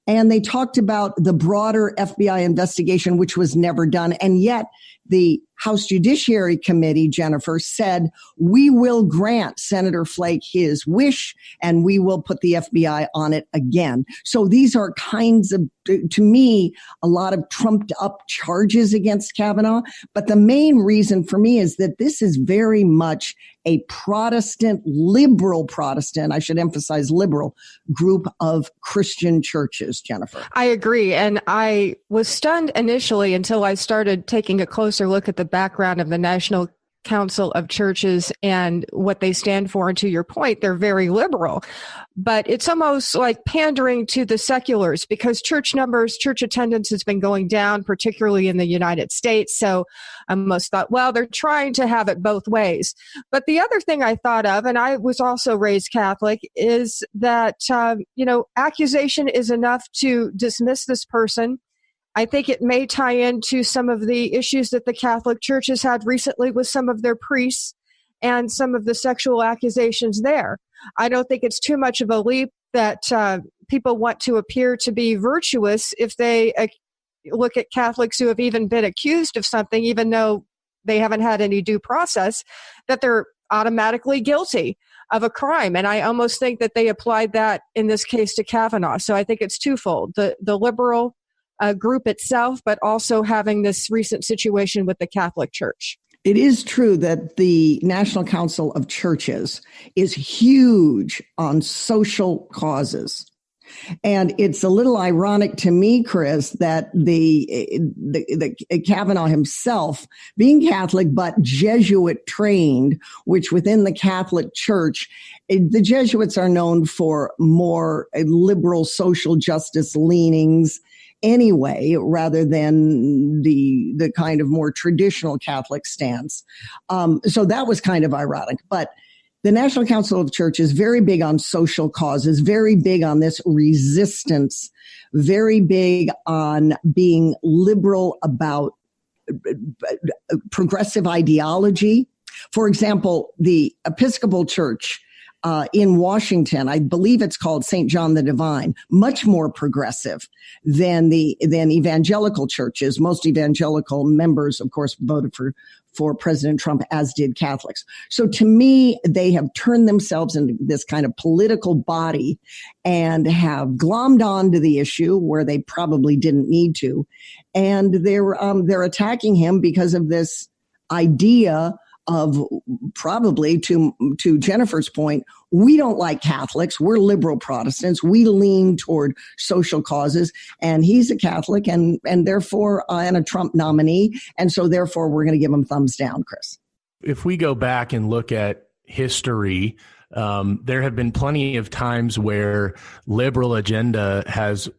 And they talked about the broader FBI investigation, which was never done. And yet the House Judiciary Committee, Jennifer, said, we will grant Senator Flake his wish and we will put the FBI on it again. So these are kinds of, to me, a lot of trumped up charges against Kavanaugh. But the main reason for me is that this is very much a Protestant, liberal Protestant, I should emphasize liberal, group of Christian churches, Jennifer. I agree. And I was stunned initially until I started taking a closer look at the background of the National Council of Churches and what they stand for. And to your point, they're very liberal, but it's almost like pandering to the seculars because church numbers, church attendance has been going down, particularly in the United States. So I almost thought, well, they're trying to have it both ways. But the other thing I thought of, and I was also raised Catholic, is that, accusation is enough to dismiss this person. I think it may tie into some of the issues that the Catholic Church has had recently with some of their priests and some of the sexual accusations there. I don't think it's too much of a leap that people want to appear to be virtuous if they look at Catholics who have even been accused of something, even though they haven't had any due process, that they're automatically guilty of a crime. And I almost think that they applied that in this case to Kavanaugh. So I think it's twofold. The liberal group itself, but also having this recent situation with the Catholic Church. It is true that the National Council of Churches is huge on social causes. And it's a little ironic to me, Chris, that the Kavanaugh himself, being Catholic but Jesuit trained, which within the Catholic Church, the Jesuits are known for more liberal social justice leanings anyway, rather than the kind of more traditional Catholic stance. So that was kind of ironic. But the National Council of Churches is very big on social causes, very big on this resistance, very big on being liberal about progressive ideology. For example, the Episcopal Church in Washington, I believe it's called St. John the Divine, much more progressive than evangelical churches. Most evangelical members, of course, voted for President Trump, as did Catholics. So to me, they have turned themselves into this kind of political body and have glommed onto the issue where they probably didn't need to. And they're attacking him because of this idea of, probably to Jennifer's point, we don't like Catholics. We're liberal Protestants. We lean toward social causes, and he's a Catholic and therefore and a Trump nominee. And so therefore we're going to give him thumbs down, Chris. If we go back and look at history, there have been plenty of times where liberal agenda has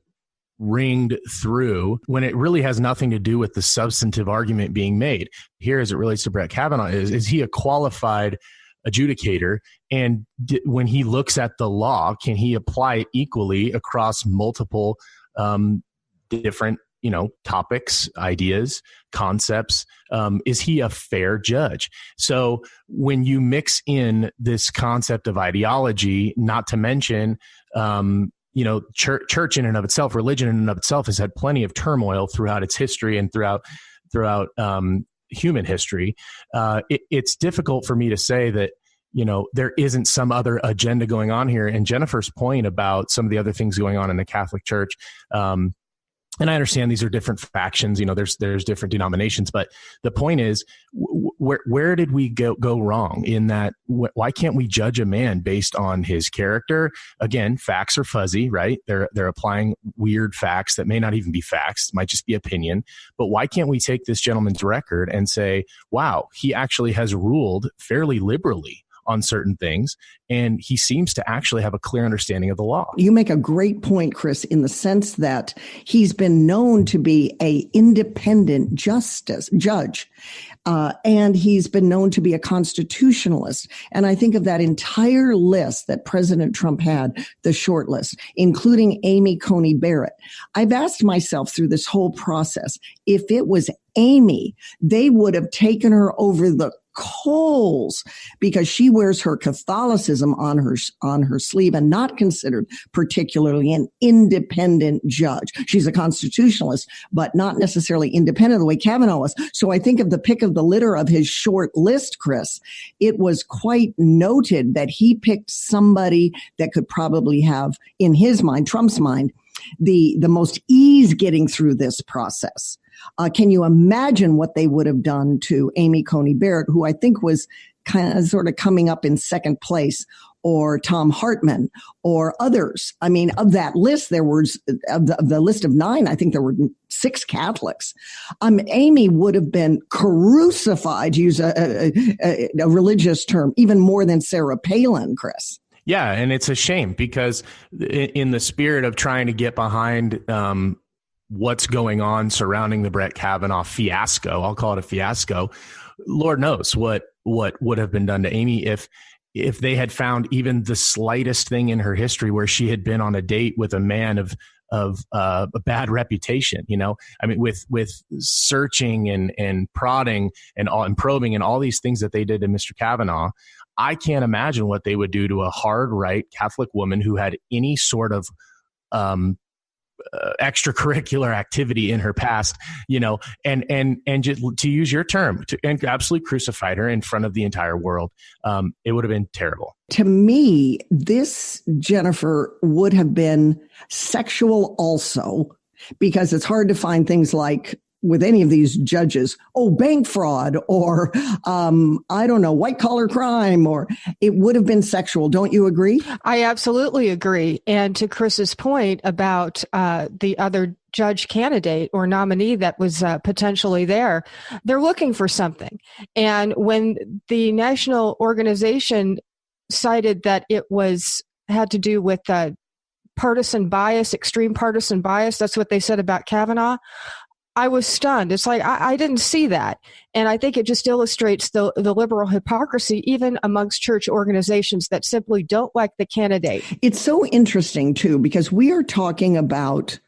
ringed through when it really has nothing to do with the substantive argument being made. Here, as it relates to Brett Kavanaugh, is he a qualified adjudicator? And when he looks at the law, can he apply it equally across multiple different topics, ideas, concepts? Is he a fair judge? So when you mix in this concept of ideology, not to mention church in and of itself, religion in and of itself has had plenty of turmoil throughout its history and throughout human history. It's difficult for me to say that, there isn't some other agenda going on here. And Jennifer's point about some of the other things going on in the Catholic Church, and I understand these are different factions, there's different denominations, but the point is, where did we go wrong in that? Why can't we judge a man based on his character? Again, facts are fuzzy, right? They're applying weird facts that may not even be facts, might just be opinion. But why can't we take this gentleman's record and say, wow, he actually has ruled fairly liberally on certain things, and he seems to actually have a clear understanding of the law. You make a great point, Chris, in the sense that he's been known to be an independent judge, and he's been known to be a constitutionalist. And I think of that entire list that President Trump had, the short list, including Amy Coney Barrett. I've asked myself through this whole process, if it was Amy, they would have taken her over the coals because she wears her Catholicism on her sleeve and not considered particularly an independent judge. She's a constitutionalist, but not necessarily independent the way Kavanaugh was. So I think of the pick of the litter of his short list, Chris, it was quite noted that he picked somebody that could probably have, in his mind, Trump's mind, the most ease getting through this process. Can you imagine what they would have done to Amy Coney Barrett, who I think was sort of coming up in second place, or Tom Hartman, or others? I mean, of that list, there was, of the list of 9, I think there were 6 Catholics. Amy would have been crucified, to use a religious term, even more than Sarah Palin, Chris. Yeah, and it's a shame because in the spirit of trying to get behind what's going on surrounding the Brett Kavanaugh fiasco, I'll call it a fiasco, Lord knows what would have been done to Amy if they had found even the slightest thing in her history where she had been on a date with a man of a bad reputation, I mean, with searching and prodding and probing and all these things that they did to Mr. Kavanaugh. I can't imagine what they would do to a hard right Catholic woman who had any sort of extracurricular activity in her past, and just, to use your term, and absolutely crucified her in front of the entire world. It would have been terrible. To me, this, Jennifer, would have been sexual also, because it's hard to find things like, with any of these judges, bank fraud, or I don't know, white collar crime, or it would have been sexual. Don't you agree? I absolutely agree. And to Chris's point about the other judge candidate or nominee that was potentially there, they're looking for something. And when the national organization cited that it had to do with partisan bias, extreme partisan bias, that's what they said about Kavanaugh, I was stunned. It's like, I didn't see that. And I think it just illustrates the liberal hypocrisy, even amongst church organizations that simply don't like the candidate. It's so interesting, too, because we are talking about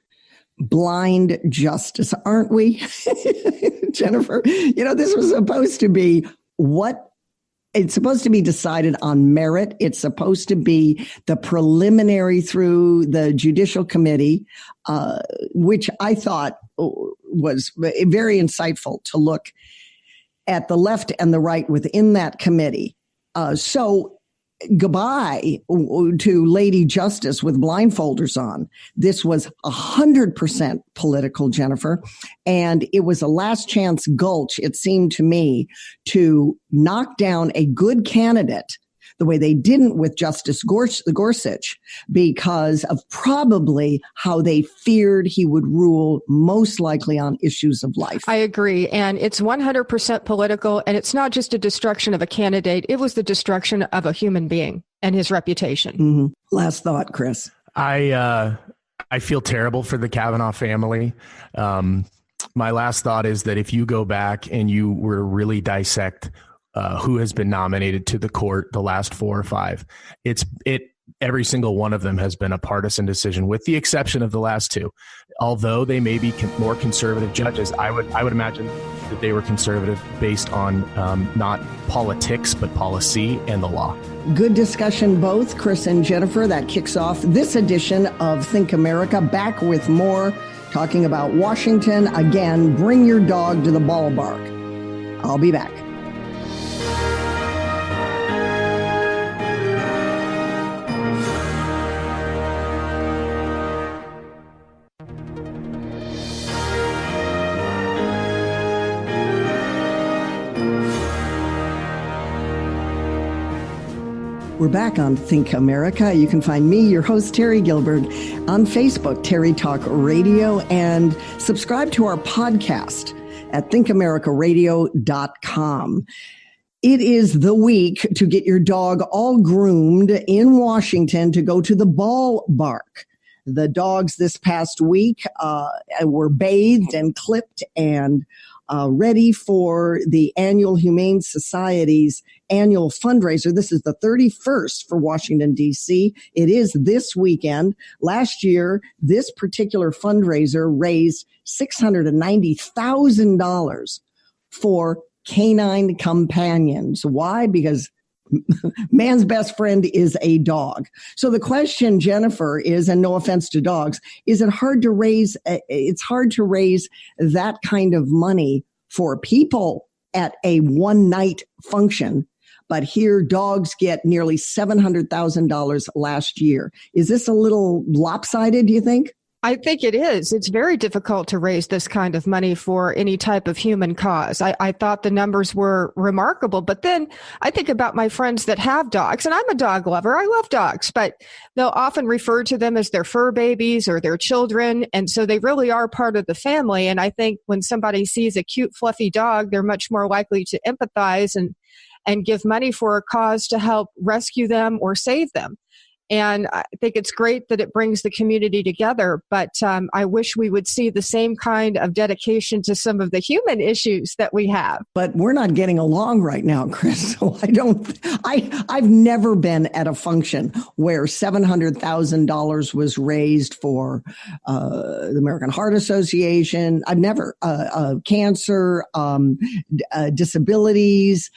blind justice, aren't we, Jennifer? This was supposed to be it's supposed to be decided on merit. It's supposed to be the preliminary through the Judicial Committee, which I thought was very insightful to look at the left and the right within that committee. So goodbye to Lady Justice with blindfolders on. This was 100% political, Jennifer. And it was a last chance gulch, it seemed to me, to knock down a good candidate the way they didn't with Justice Gorsuch, because of probably how they feared he would rule most likely on issues of life. I agree. And it's 100% political. And it's not just a destruction of a candidate. It was the destruction of a human being and his reputation. Mm-hmm. Last thought, Chris. I feel terrible for the Kavanaugh family. My last thought is that if you go back and you were to really dissect who has been nominated to the court the last 4 or 5. Every single one of them has been a partisan decision, with the exception of the last 2. Although they may be more conservative judges, I would imagine that they were conservative based on not politics, but policy and the law. Good discussion, both Chris and Jennifer. That kicks off this edition of Think America. Back with more, talking about Washington. Again, bring your dog to the ballpark. I'll be back. We're back on Think America. You can find me, your host, Terry Gilbert, on Facebook, Terry Talk Radio, and subscribe to our podcast at thinkamericaradio.com. It is the week to get your dog all groomed in Washington to go to the ballpark. The dogs this past week were bathed and clipped and ready for the annual Humane Society's annual fundraiser. This is the 31st for Washington, D.C. It is this weekend. Last year, this particular fundraiser raised $690,000 for canine companions. Why? Because man's best friend is a dog. So the question, Jennifer, is, and no offense to dogs, is it hard to raise, it's hard to raise that kind of money for people at a one-night function. But here, dogs get nearly $700,000 last year. Is this a little lopsided, do you think? I think it is. It's very difficult to raise this kind of money for any type of human cause. I thought the numbers were remarkable, but then I think about my friends that have dogs, and I'm a dog lover. I love dogs, but they'll often refer to them as their fur babies or their children. And so they really are part of the family. And I think when somebody sees a cute, fluffy dog, they're much more likely to empathize and give money for a cause to help rescue them or save them. And I think it's great that it brings the community together, but I wish we would see the same kind of dedication to some of the human issues that we have. But we're not getting along right now, Chris. So I've never been at a function where $700,000 was raised for the American Heart Association. I've never, cancer, disabilities,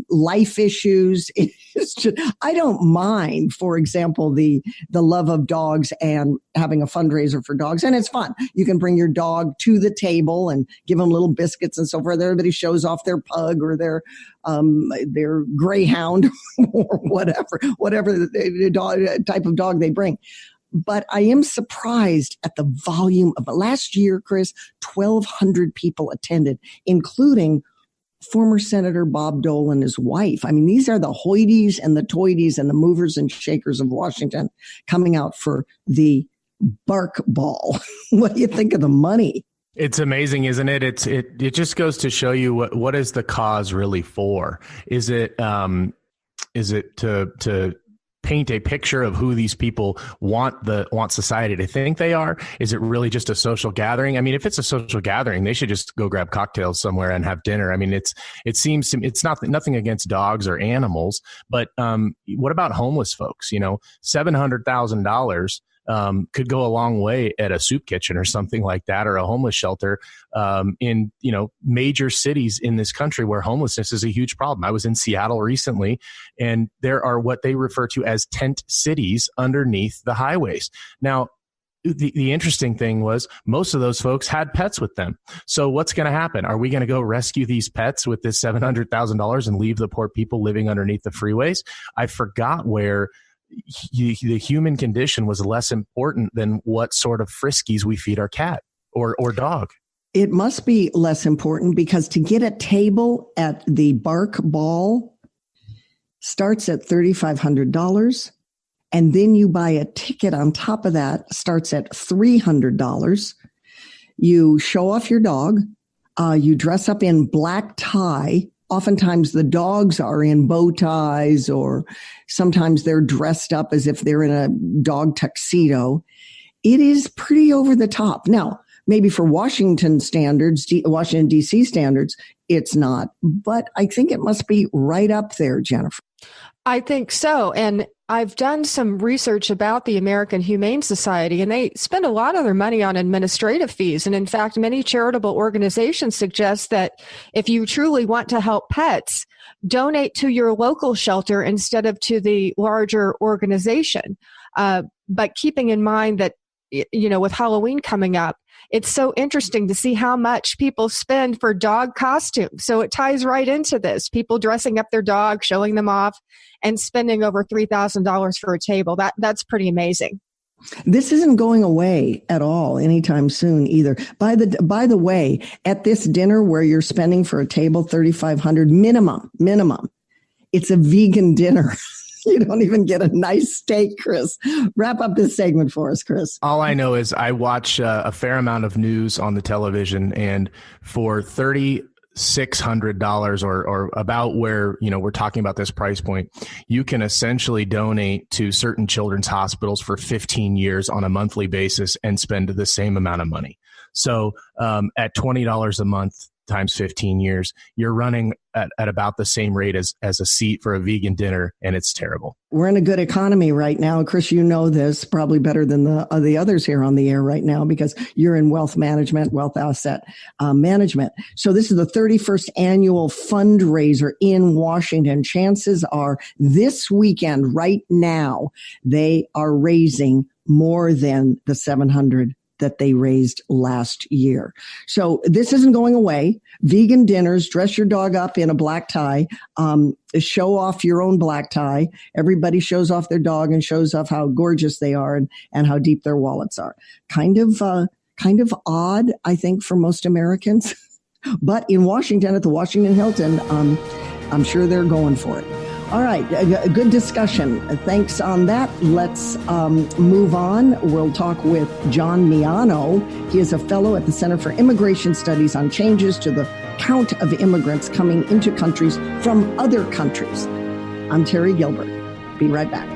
life issues. It's just, I don't mind, for example, the love of dogs and having a fundraiser for dogs. And it's fun. You can bring your dog to the table and give them little biscuits and so forth. Everybody shows off their pug or their greyhound or whatever the dog, type of dog they bring. But I am surprised at the volume of last year, Chris. 1,200 people attended, including former Senator Bob Dole and his wife. I mean, these are the hoities and the toities and the movers and shakers of Washington coming out for the bark ball. What do you think of the money? It's amazing, isn't it? It just goes to show you what is the cause really for? Is it to paint a picture of who these people want society to think they are? Is it really just a social gathering? I mean, if it's a social gathering, they should just go grab cocktails somewhere and have dinner. I mean, it seems to me, it's nothing against dogs or animals, but what about homeless folks? You know, $700,000 could go a long way at a soup kitchen or something like that, or a homeless shelter in, major cities in this country where homelessness is a huge problem. I was in Seattle recently, and there are what they refer to as tent cities underneath the highways. Now, the interesting thing was most of those folks had pets with them. So what's going to happen? Are we going to go rescue these pets with this $700,000 and leave the poor people living underneath the freeways? I forgot where the human condition was less important than what sort of friskies we feed our cat or dog. It must be less important because to get a table at the Bark Ball starts at $3,500. And then you buy a ticket on top of that, starts at $300. You show off your dog. You dress up in black tie. Oftentimes the dogs are in bow ties, or sometimes they're dressed up as if they're in a dog tuxedo. It is pretty over the top. Now, maybe for Washington standards, Washington, D.C. standards, it's not. But I think it must be right up there, Jennifer. I think so. And I've done some research about the American Humane Society, and they spend a lot of their money on administrative fees. And in fact, many charitable organizations suggest that if you truly want to help pets, donate to your local shelter instead of to the larger organization. But keeping in mind that, with Halloween coming up, it's so interesting to see how much people spend for dog costumes. So it ties right into this. People dressing up their dog, showing them off, and spending over $3,000 for a table. That's pretty amazing. This isn't going away at all anytime soon either. By the way, at this dinner where you're spending for a table $3,500 minimum, it's a vegan dinner. You don't even get a nice steak, Chris. Wrap up this segment for us, Chris. All I know is I watch a fair amount of news on the television, and for $3,600 or about where, we're talking about this price point, you can essentially donate to certain children's hospitals for 15 years on a monthly basis and spend the same amount of money. So at $20 a month, times 15 years, you're running at about the same rate as a seat for a vegan dinner, and it's terrible. We're in a good economy right now. Chris, you know this probably better than the others here on the air right now because you're in wealth management, wealth asset management. So this is the 31st annual fundraiser in Washington. Chances are this weekend, right now, they are raising more than the $700 that they raised last year. So this isn't going away. Vegan dinners, dress your dog up in a black tie, show off your own black tie. Everybody shows off their dog and shows off how gorgeous they are and how deep their wallets are. Kind of odd, I think, for most Americans. But in Washington, at the Washington Hilton, I'm sure they're going for it. All right. A good discussion. Thanks on that. Let's move on. We'll talk with John Miano. He is a fellow at the Center for Immigration Studies on changes to the count of immigrants coming into countries from other countries. I'm Terry Gilbert. Be right back.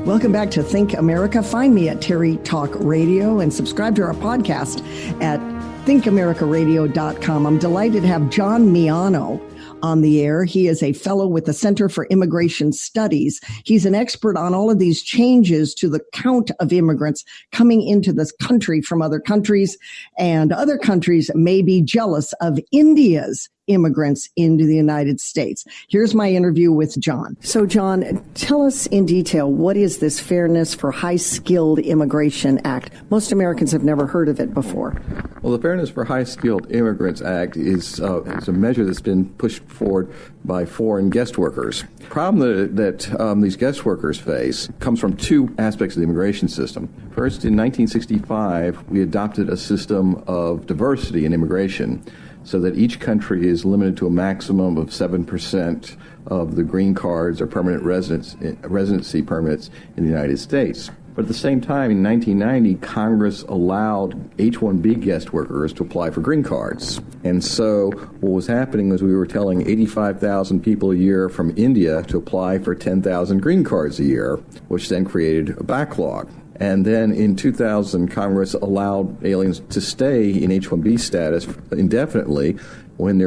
Welcome back to Think America. Find me at Terry Talk Radio and subscribe to our podcast at thinkamericaradio.com. I'm delighted to have John Miano on the air. He is a fellow with the Center for Immigration Studies. He's an expert on all of these changes to the count of immigrants coming into this country from other countries, and other countries may be jealous of India's immigrants into the United States. Here's my interview with John. So, John, tell us in detail, what is this Fairness for High-Skilled Immigration Act? Most Americans have never heard of it before. Well, the Fairness for High-Skilled Immigrants Act is a measure that's been pushed forward by foreign guest workers. The problem that these guest workers face comes from two aspects of the immigration system. First, in 1965, we adopted a system of diversity in immigration, so that each country is limited to a maximum of 7% of the green cards or permanent residency permits in the United States. But at the same time, in 1990, Congress allowed H-1B guest workers to apply for green cards. And so what was happening was we were telling 85,000 people a year from India to apply for 10,000 green cards a year, which then created a backlog. And then in 2000, Congress allowed aliens to stay in H-1B status indefinitely when they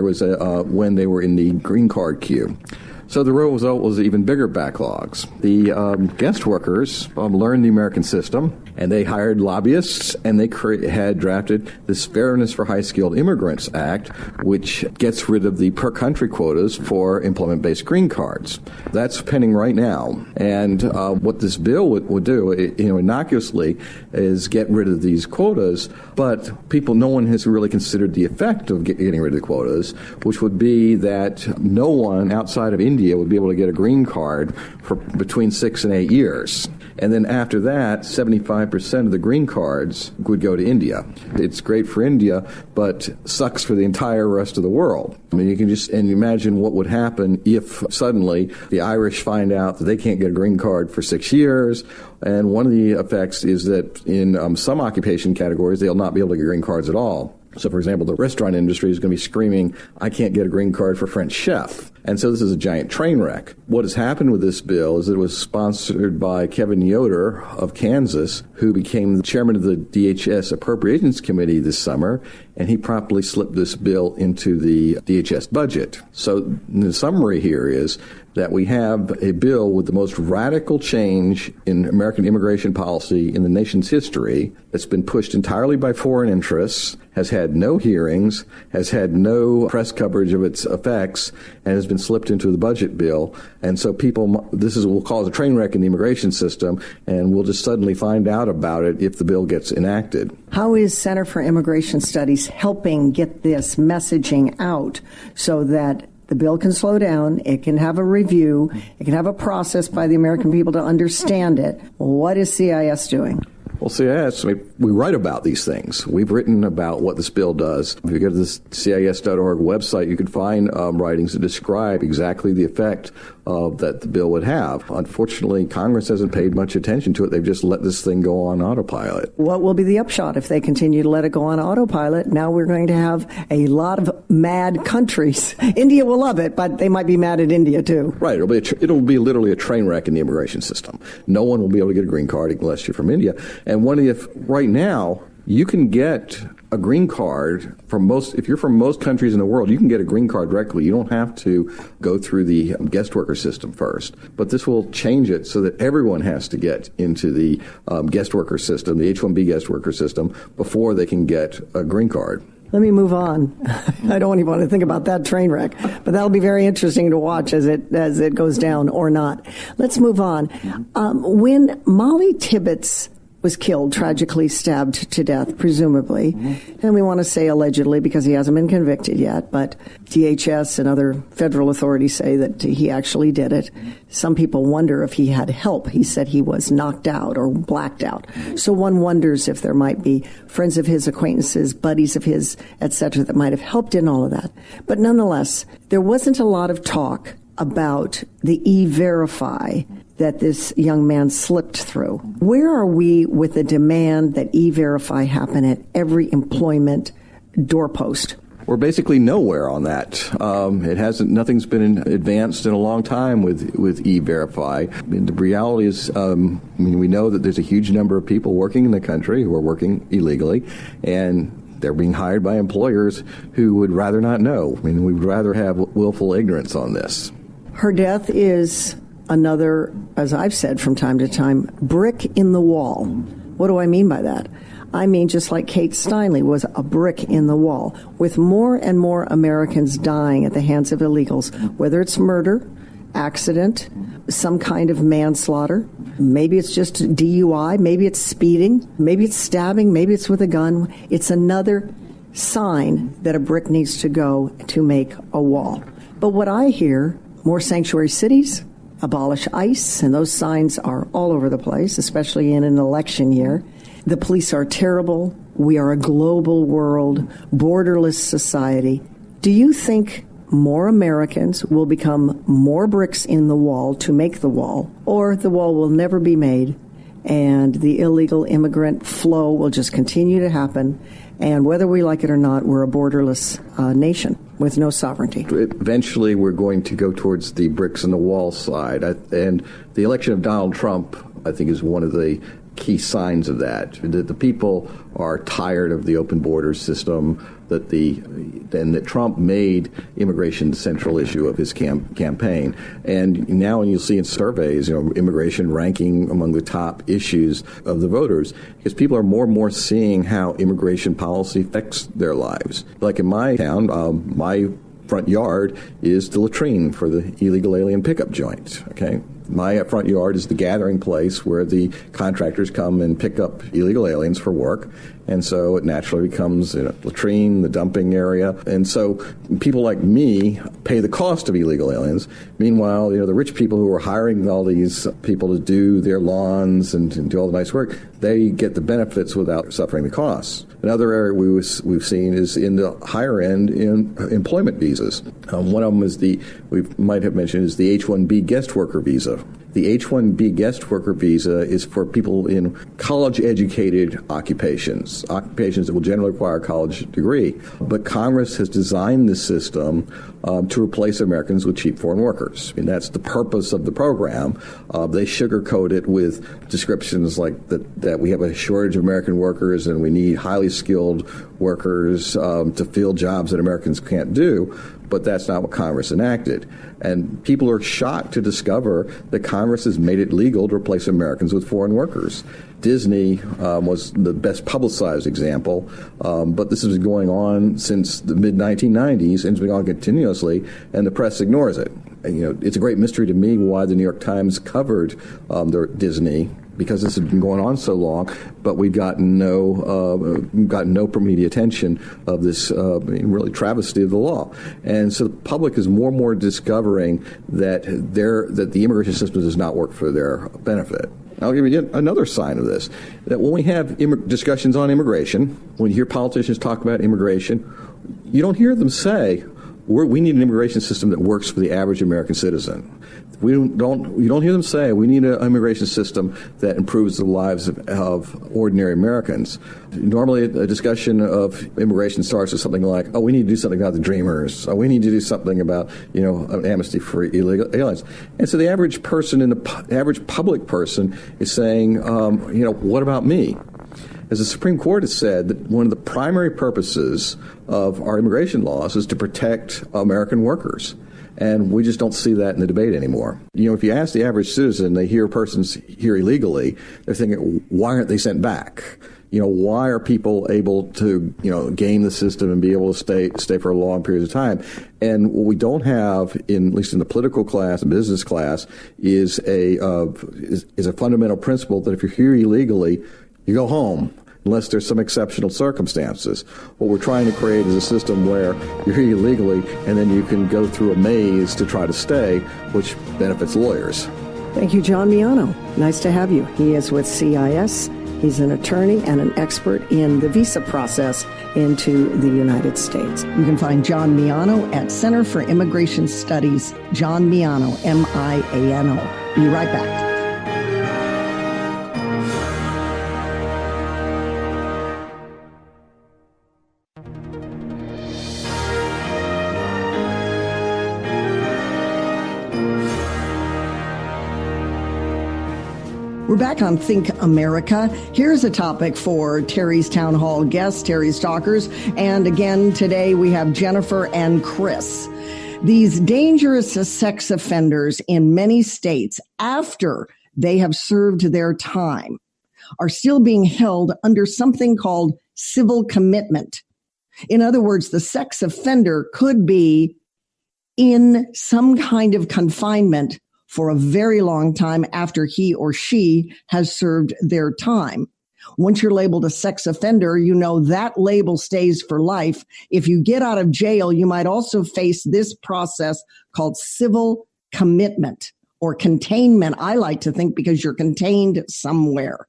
were in the green card queue. So the result was even bigger backlogs. The guest workers learned the American system, and they hired lobbyists, and they had drafted this Fairness for High-Skilled Immigrants Act, which gets rid of the per-country quotas for employment-based green cards. That's pending right now. And what this bill would do, innocuously, is get rid of these quotas, but no one has really considered the effect of getting rid of the quotas, which would be that no one outside of India would be able to get a green card for between 6 and 8 years. And then after that, 75% of the green cards would go to India. It's great for India, but sucks for the entire rest of the world. I mean, you can just imagine what would happen if suddenly the Irish find out that they can't get a green card for 6 years. And one of the effects is that in some occupation categories, they'll not be able to get green cards at all. So, for example, the restaurant industry is going to be screaming, I can't get a green card for French chef. And so this is a giant train wreck. What has happened with this bill is it was sponsored by Kevin Yoder of Kansas, who became the chairman of the DHS Appropriations Committee this summer, and he promptly slipped this bill into the DHS budget. So the summary here is that we have a bill with the most radical change in American immigration policy in the nation's history that's been pushed entirely by foreign interests, has had no hearings, has had no press coverage of its effects, and has been slipped into the budget bill. And so this will cause a train wreck in the immigration system, and we'll just suddenly find out about it if the bill gets enacted. How is Center for Immigration Studies helping get this messaging out so that the bill can slow down, it can have a review, it can have a process by the American people to understand it? What is CIS doing? Well, CIS, we write about these things. We've written about what this bill does. If you go to the CIS.org website, you can find writings that describe exactly the effect that the bill would have. Unfortunately, Congress hasn't paid much attention to it. They've just let this thing go on autopilot. What will be the upshot if they continue to let it go on autopilot? Now we're going to have a lot of mad countries. India will love it, but they might be mad at India too. Right. It'll be literally a train wreck in the immigration system. No one will be able to get a green card unless you're from India. And right now, you can get a green card if you're from most countries in the world, you can get a green card directly. You don't have to go through the guest worker system first. But this will change it so that everyone has to get into the guest worker system, the H-1B guest worker system, before they can get a green card. Let me move on. I don't even want to think about that train wreck, but that'll be very interesting to watch as it goes down or not. Let's move on. When Molly Tibbetts was killed, tragically stabbed to death, presumably. And we want to say allegedly because he hasn't been convicted yet, but DHS and other federal authorities say that he actually did it. Some people wonder if he had help. He said he was knocked out or blacked out. So one wonders if there might be friends of his, acquaintances, buddies of his, etc., that might have helped in all of that. But nonetheless, there wasn't a lot of talk about the E-Verify that this young man slipped through. Where are we with the demand that E-Verify happen at every employment doorpost? We're basically nowhere on that. Nothing's been advanced in a long time with E-Verify. I mean, the reality is, we know that there's a huge number of people working in the country who are working illegally, and they're being hired by employers who would rather not know. I mean, we'd rather have willful ignorance on this. Her death is another, as I've said from time to time, brick in the wall. What do I mean by that? I mean, just like Kate Steinle was a brick in the wall, with more and more Americans dying at the hands of illegals, whether it's murder, accident, some kind of manslaughter. Maybe it's just DUI, maybe it's speeding, maybe it's stabbing, maybe it's with a gun. It's another sign that a brick needs to go to make a wall. But what I hear, more sanctuary cities, abolish ICE, and those signs are all over the place, especially in an election year. The police are terrible. We are a global world, borderless society. Do you think more Americans will become more bricks in the wall to make the wall, or the wall will never be made and the illegal immigrant flow will just continue to happen, and whether we like it or not, we're a borderless nation with no sovereignty? Eventually, we're going to go towards the bricks in the wall side. And the election of Donald Trump, I think, is one of the key signs of that the people are tired of the open border system, that Trump made immigration the central issue of his campaign. And now you'll see in surveys, immigration ranking among the top issues of the voters, because people are more and more seeing how immigration policy affects their lives. Like in my town, my front yard is the latrine for the illegal alien pickup joint. Okay. My front yard is the gathering place where the contractors come and pick up illegal aliens for work. And so it naturally becomes a latrine, the dumping area. And so people like me pay the cost of illegal aliens. Meanwhile, the rich people who are hiring all these people to do their lawns and do all the nice work, they get the benefits without suffering the costs. Another area we've seen is in the higher end in employment visas. One of them is we might have mentioned, is the H-1B guest worker visa. The H-1B guest worker visa is for people in college-educated occupations that will generally require a college degree. But Congress has designed this system to replace Americans with cheap foreign workers. And that's the purpose of the program. They sugarcoat it with descriptions like that we have a shortage of American workers and we need highly skilled workers to fill jobs that Americans can't do. But that's not what Congress enacted. And people are shocked to discover that Congress has made it legal to replace Americans with foreign workers. Disney was the best publicized example, but this has been going on since the mid-1990s and it's been going on continuously, and the press ignores it. And, it's a great mystery to me why the New York Times covered Disney, because this has been going on so long, but we've gotten no media attention of this really travesty of the law. And so the public is more and more discovering that the immigration system does not work for their benefit. I'll give you yet another sign of this, that when we have discussions on immigration, when you hear politicians talk about immigration, you don't hear them say, we need an immigration system that works for the average American citizen. You don't hear them say we need an immigration system that improves the lives of ordinary Americans. Normally, a discussion of immigration starts with something like, we need to do something about the Dreamers. We need to do something about, an amnesty for illegal aliens. And so the average person, the average public person is saying, what about me? As the Supreme Court has said, that one of the primary purposes of our immigration laws is to protect American workers. And we just don't see that in the debate anymore. If you ask the average citizen, they hear persons here illegally, they're thinking, why aren't they sent back? Why are people able to, game the system and be able to stay for a long period of time? And what we don't have, at least in the political class and business class, is a fundamental principle that if you're here illegally, you go home, unless there's some exceptional circumstances. What we're trying to create is a system where you're here illegally and then you can go through a maze to try to stay, which benefits lawyers. Thank you, John Miano. Nice to have you. He is with CIS. He's an attorney and an expert in the visa process into the United States. You can find John Miano at Center for Immigration Studies, John Miano, Miano. Be right back. We're back on Think America. Here's a topic for Terry's Town Hall guests, Terry's Talkers. And again, today we have Jennifer and Chris. These dangerous sex offenders in many states, after they have served their time, are still being held under something called civil commitment. In other words, the sex offender could be in some kind of confinement for a very long time after he or she has served their time. Once you're labeled a sex offender, that label stays for life. If you get out of jail, you might also face this process called civil commitment or containment, I like to think, because you're contained somewhere.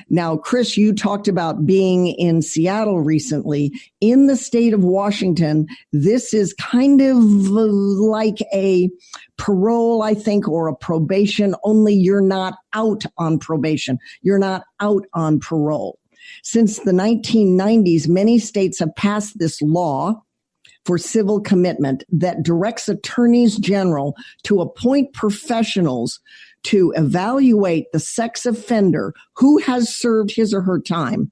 Now, Chris, you talked about being in Seattle recently. In the state of Washington, this is kind of like a parole, I think, or a probation, only you're not out on probation. You're not out on parole. Since the 1990s, many states have passed this law for civil commitment that directs attorneys general to appoint professionals to evaluate the sex offender who has served his or her time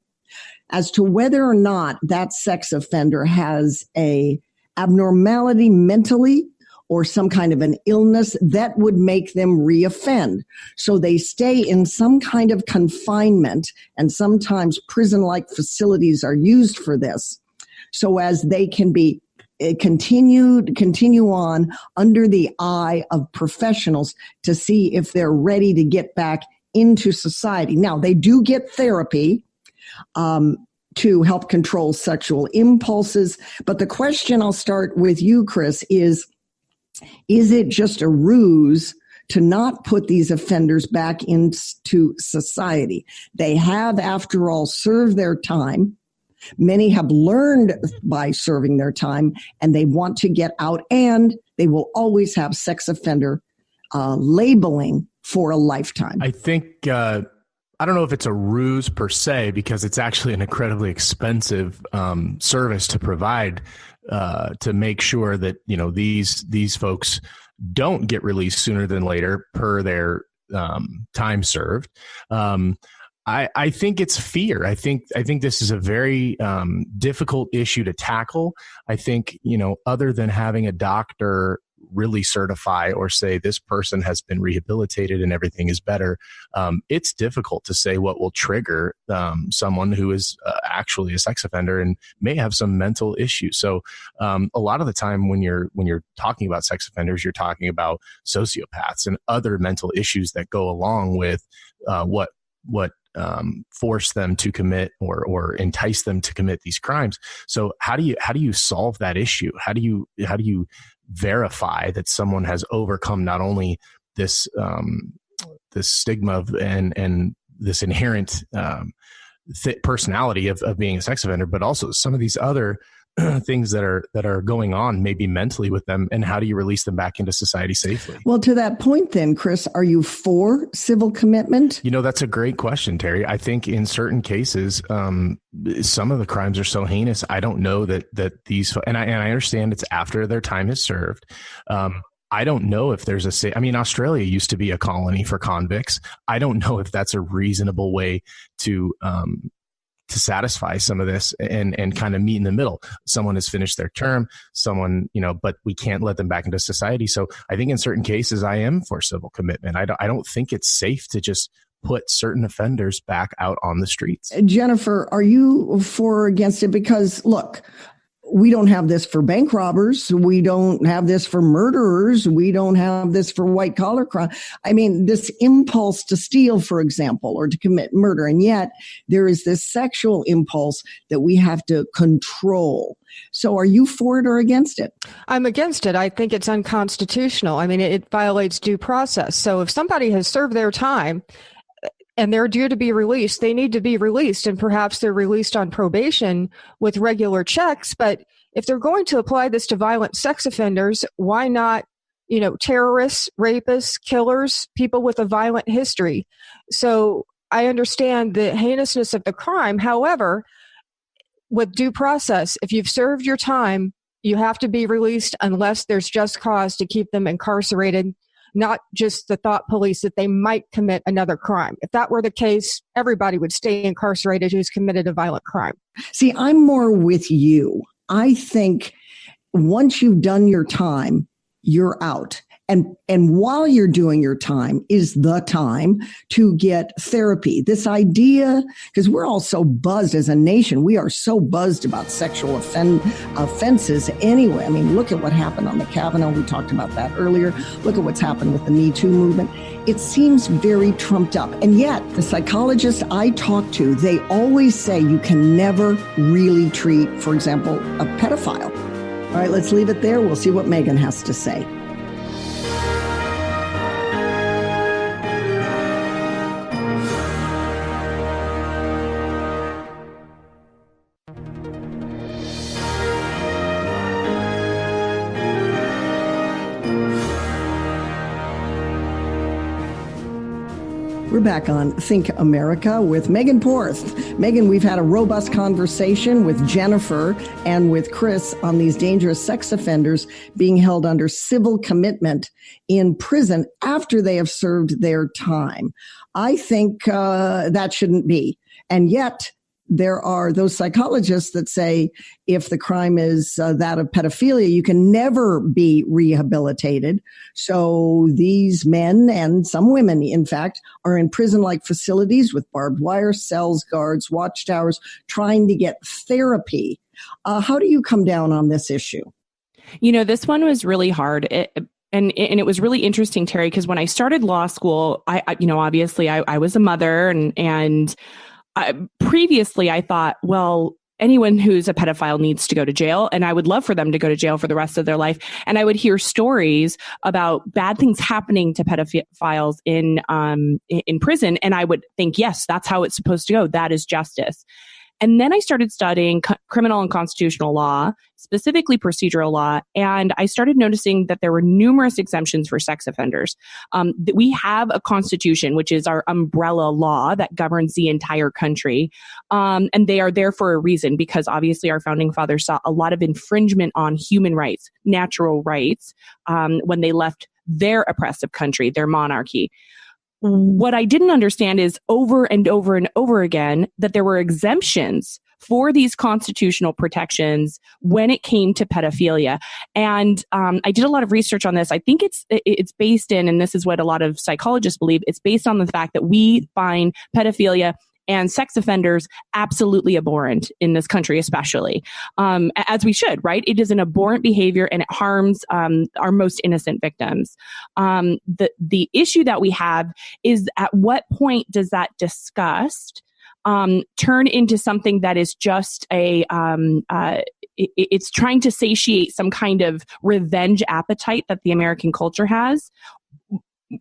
as to whether or not that sex offender has a abnormality mentally or some kind of an illness that would make them reoffend. So they stay in some kind of confinement, and sometimes prison-like facilities are used for this, so as they can be continue on under the eye of professionals to see if they're ready to get back into society. Now, they do get therapy to help control sexual impulses. But the question, I'll start with you, Chris, is it just a ruse to not put these offenders back into society? They have, after all, served their time. Many have learned by serving their time, and they want to get out, and they will always have sex offender labeling for a lifetime. I think, I don't know if it's a ruse per se, because it's actually an incredibly expensive service to provide to make sure that, you know, these folks don't get released sooner than later per their time served. I think it's fear. I think this is a very difficult issue to tackle. I think, you know, other than having a doctor really certify or say this person has been rehabilitated and everything is better, it's difficult to say what will trigger someone who is actually a sex offender and may have some mental issues. So a lot of the time when you're talking about sex offenders, you're talking about sociopaths and other mental issues that go along with what force them to commit or entice them to commit these crimes. So how do you solve that issue? How do you verify that someone has overcome not only this stigma and this inherent personality of being a sex offender, but also some of these other things that are going on maybe mentally with them, and how do you release them back into society safely? Well, to that point then, Chris, are you for civil commitment? You know, that's a great question, Terry. I think in certain cases, some of the crimes are so heinous. I don't know that these, and I understand it's after their time is served. I don't know if there's Australia used to be a colony for convicts. I don't know if that's a reasonable way to satisfy some of this and kind of meet in the middle. Someone has finished their term, but we can't let them back into society. So I think in certain cases I am for civil commitment. I don't think it's safe to just put certain offenders back out on the streets. Jennifer, are you for or against it? Because look, we don't have this for bank robbers. We don't have this for murderers. We don't have this for white collar crime. I mean, this impulse to steal, for example, or to commit murder. And yet there is this sexual impulse that we have to control. So are you for it or against it? I'm against it. I think it's unconstitutional. I mean, it violates due process. So if somebody has served their time and they're due to be released, they need to be released, and perhaps they're released on probation with regular checks. But if they're going to apply this to violent sex offenders, why not, terrorists, rapists, killers, people with a violent history? So I understand the heinousness of the crime. However, with due process, if you've served your time, you have to be released unless there's just cause to keep them incarcerated, not just the thought police that they might commit another crime. If that were the case, everybody would stay incarcerated who's committed a violent crime. See, I'm more with you. I think once you've done your time, you're out. And while you're doing your time is the time to get therapy. This idea, because we're all so buzzed as a nation, we are so buzzed about sexual offenses anyway. I mean, look at what happened on the Kavanaugh. We talked about that earlier. Look at what's happened with the Me Too movement. It seems very trumped up. And yet, the psychologists I talk to, they always say you can never really treat, for example, a pedophile. All right, let's leave it there. We'll see what Megan has to say. We're back on Think America with Megan Porth. Megan, we've had a robust conversation with Jennifer and with Chris on these dangerous sex offenders being held under civil commitment in prison after they have served their time. I think that shouldn't be. And yet, there are those psychologists that say if the crime is that of pedophilia, you can never be rehabilitated. So these men and some women, in fact, are in prison-like facilities with barbed wire, cells, guards, watchtowers, trying to get therapy. How do you come down on this issue? You know, this one was really hard. And it was really interesting, Terry, because when I started law school, obviously I was a mother and previously I thought, well, anyone who's a pedophile needs to go to jail, and I would love for them to go to jail for the rest of their life. And I would hear stories about bad things happening to pedophiles in prison, and I would think, yes, that's how it's supposed to go. That is justice. And then I started studying criminal and constitutional law, specifically procedural law, and I started noticing that there were numerous exemptions for sex offenders. We have a constitution, which is our umbrella law that governs the entire country, and they are there for a reason, because obviously our founding fathers saw a lot of infringement on human rights, natural rights, when they left their oppressive country, their monarchy. What I didn't understand is over and over and over again that there were exemptions for these constitutional protections when it came to pedophilia. And I did a lot of research on this. I think it's based in, and this is what a lot of psychologists believe, it's based on the fact that we find pedophilia and sex offenders absolutely abhorrent in this country, especially, as we should, right? It is an abhorrent behavior and it harms our most innocent victims. The issue that we have is, at what point does that disgust turn into something that is just it's trying to satiate some kind of revenge appetite that the American culture has,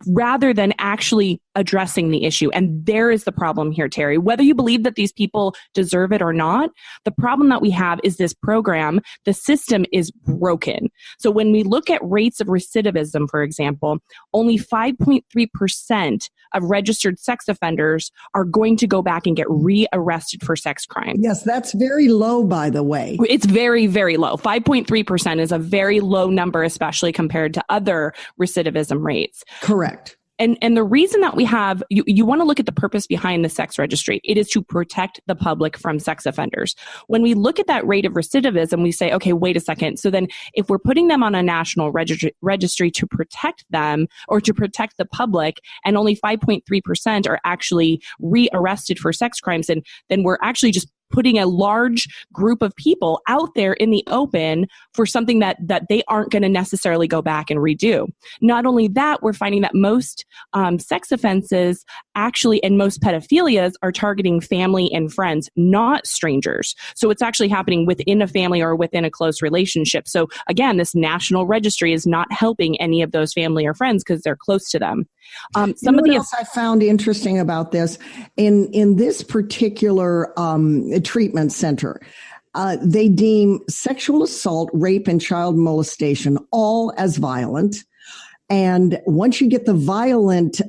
rather than actually addressing the issue. And there is the problem here, Terry. Whether you believe that these people deserve it or not, the problem that we have is this program, the system is broken. So when we look at rates of recidivism, for example, only 5.3% of registered sex offenders are going to go back and get rearrested for sex crimes. Yes, that's very low, by the way. It's very, very low. 5.3% is a very low number, especially compared to other recidivism rates. Correct. And the reason that we have, you want to look at the purpose behind the sex registry. It is to protect the public from sex offenders. When we look at that rate of recidivism, we say, okay, wait a second. So then if we're putting them on a national registry to protect them or to protect the public, and only 5.3% are actually rearrested for sex crimes, and then we're actually just putting a large group of people out there in the open for something that they aren't going to necessarily go back and redo. Not only that, we're finding that most sex offenses actually, and most pedophilias, are targeting family and friends, not strangers. So it's actually happening within a family or within a close relationship. So again, this national registry is not helping any of those family or friends because they're close to them. What else I found interesting about this, in this particular treatment center, they deem sexual assault, rape, and child molestation all as violent. And once you get the violent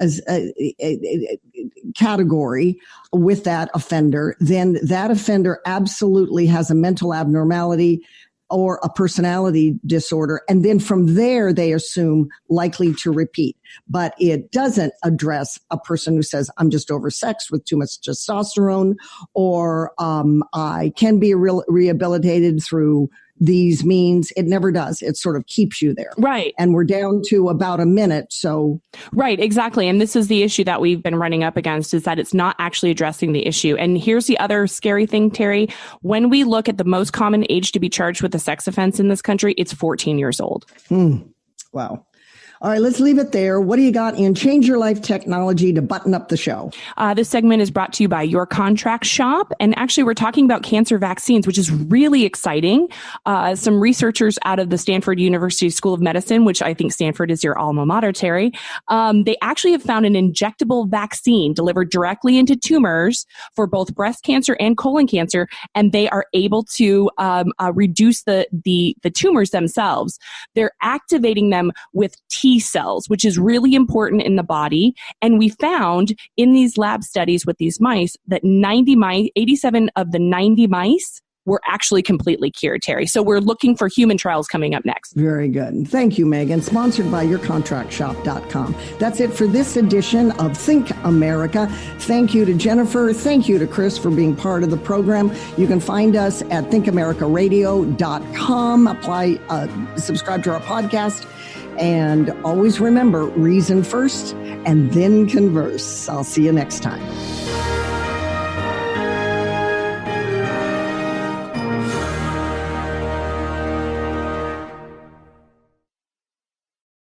category with that offender, then that offender absolutely has a mental abnormality or a personality disorder. And then from there, they assume likely to repeat. But it doesn't address a person who says, I'm just oversexed with too much testosterone, or I can be rehabilitated through these means. It never does. It sort of keeps you there. Right. And we're down to about a minute. So. Right, exactly. And this is the issue that we've been running up against, is that it's not actually addressing the issue. And here's the other scary thing, Terry. When we look at the most common age to be charged with a sex offense in this country, it's 14 years old. Wow. All right, let's leave it there. What do you got in Change Your Life technology to button up the show? This segment is brought to you by Your Contract Shop. And actually, we're talking about cancer vaccines, which is really exciting. Some researchers out of the Stanford University School of Medicine, which I think Stanford is your alma mater, Terry, they actually have found an injectable vaccine delivered directly into tumors for both breast cancer and colon cancer. And they are able to reduce the tumors themselves. They're activating them with T T cells, which is really important in the body. And we found in these lab studies with these mice that 87 of the 90 mice were actually completely cured, Terry. So we're looking for human trials coming up next. Very good. Thank you, Megan. Sponsored by yourcontractshop.com. That's it for this edition of Think America. Thank you to Jennifer. Thank you to Chris for being part of the program. You can find us at thinkamericaradio.com. Subscribe to our podcast. And always remember, reason first and then converse. I'll see you next time.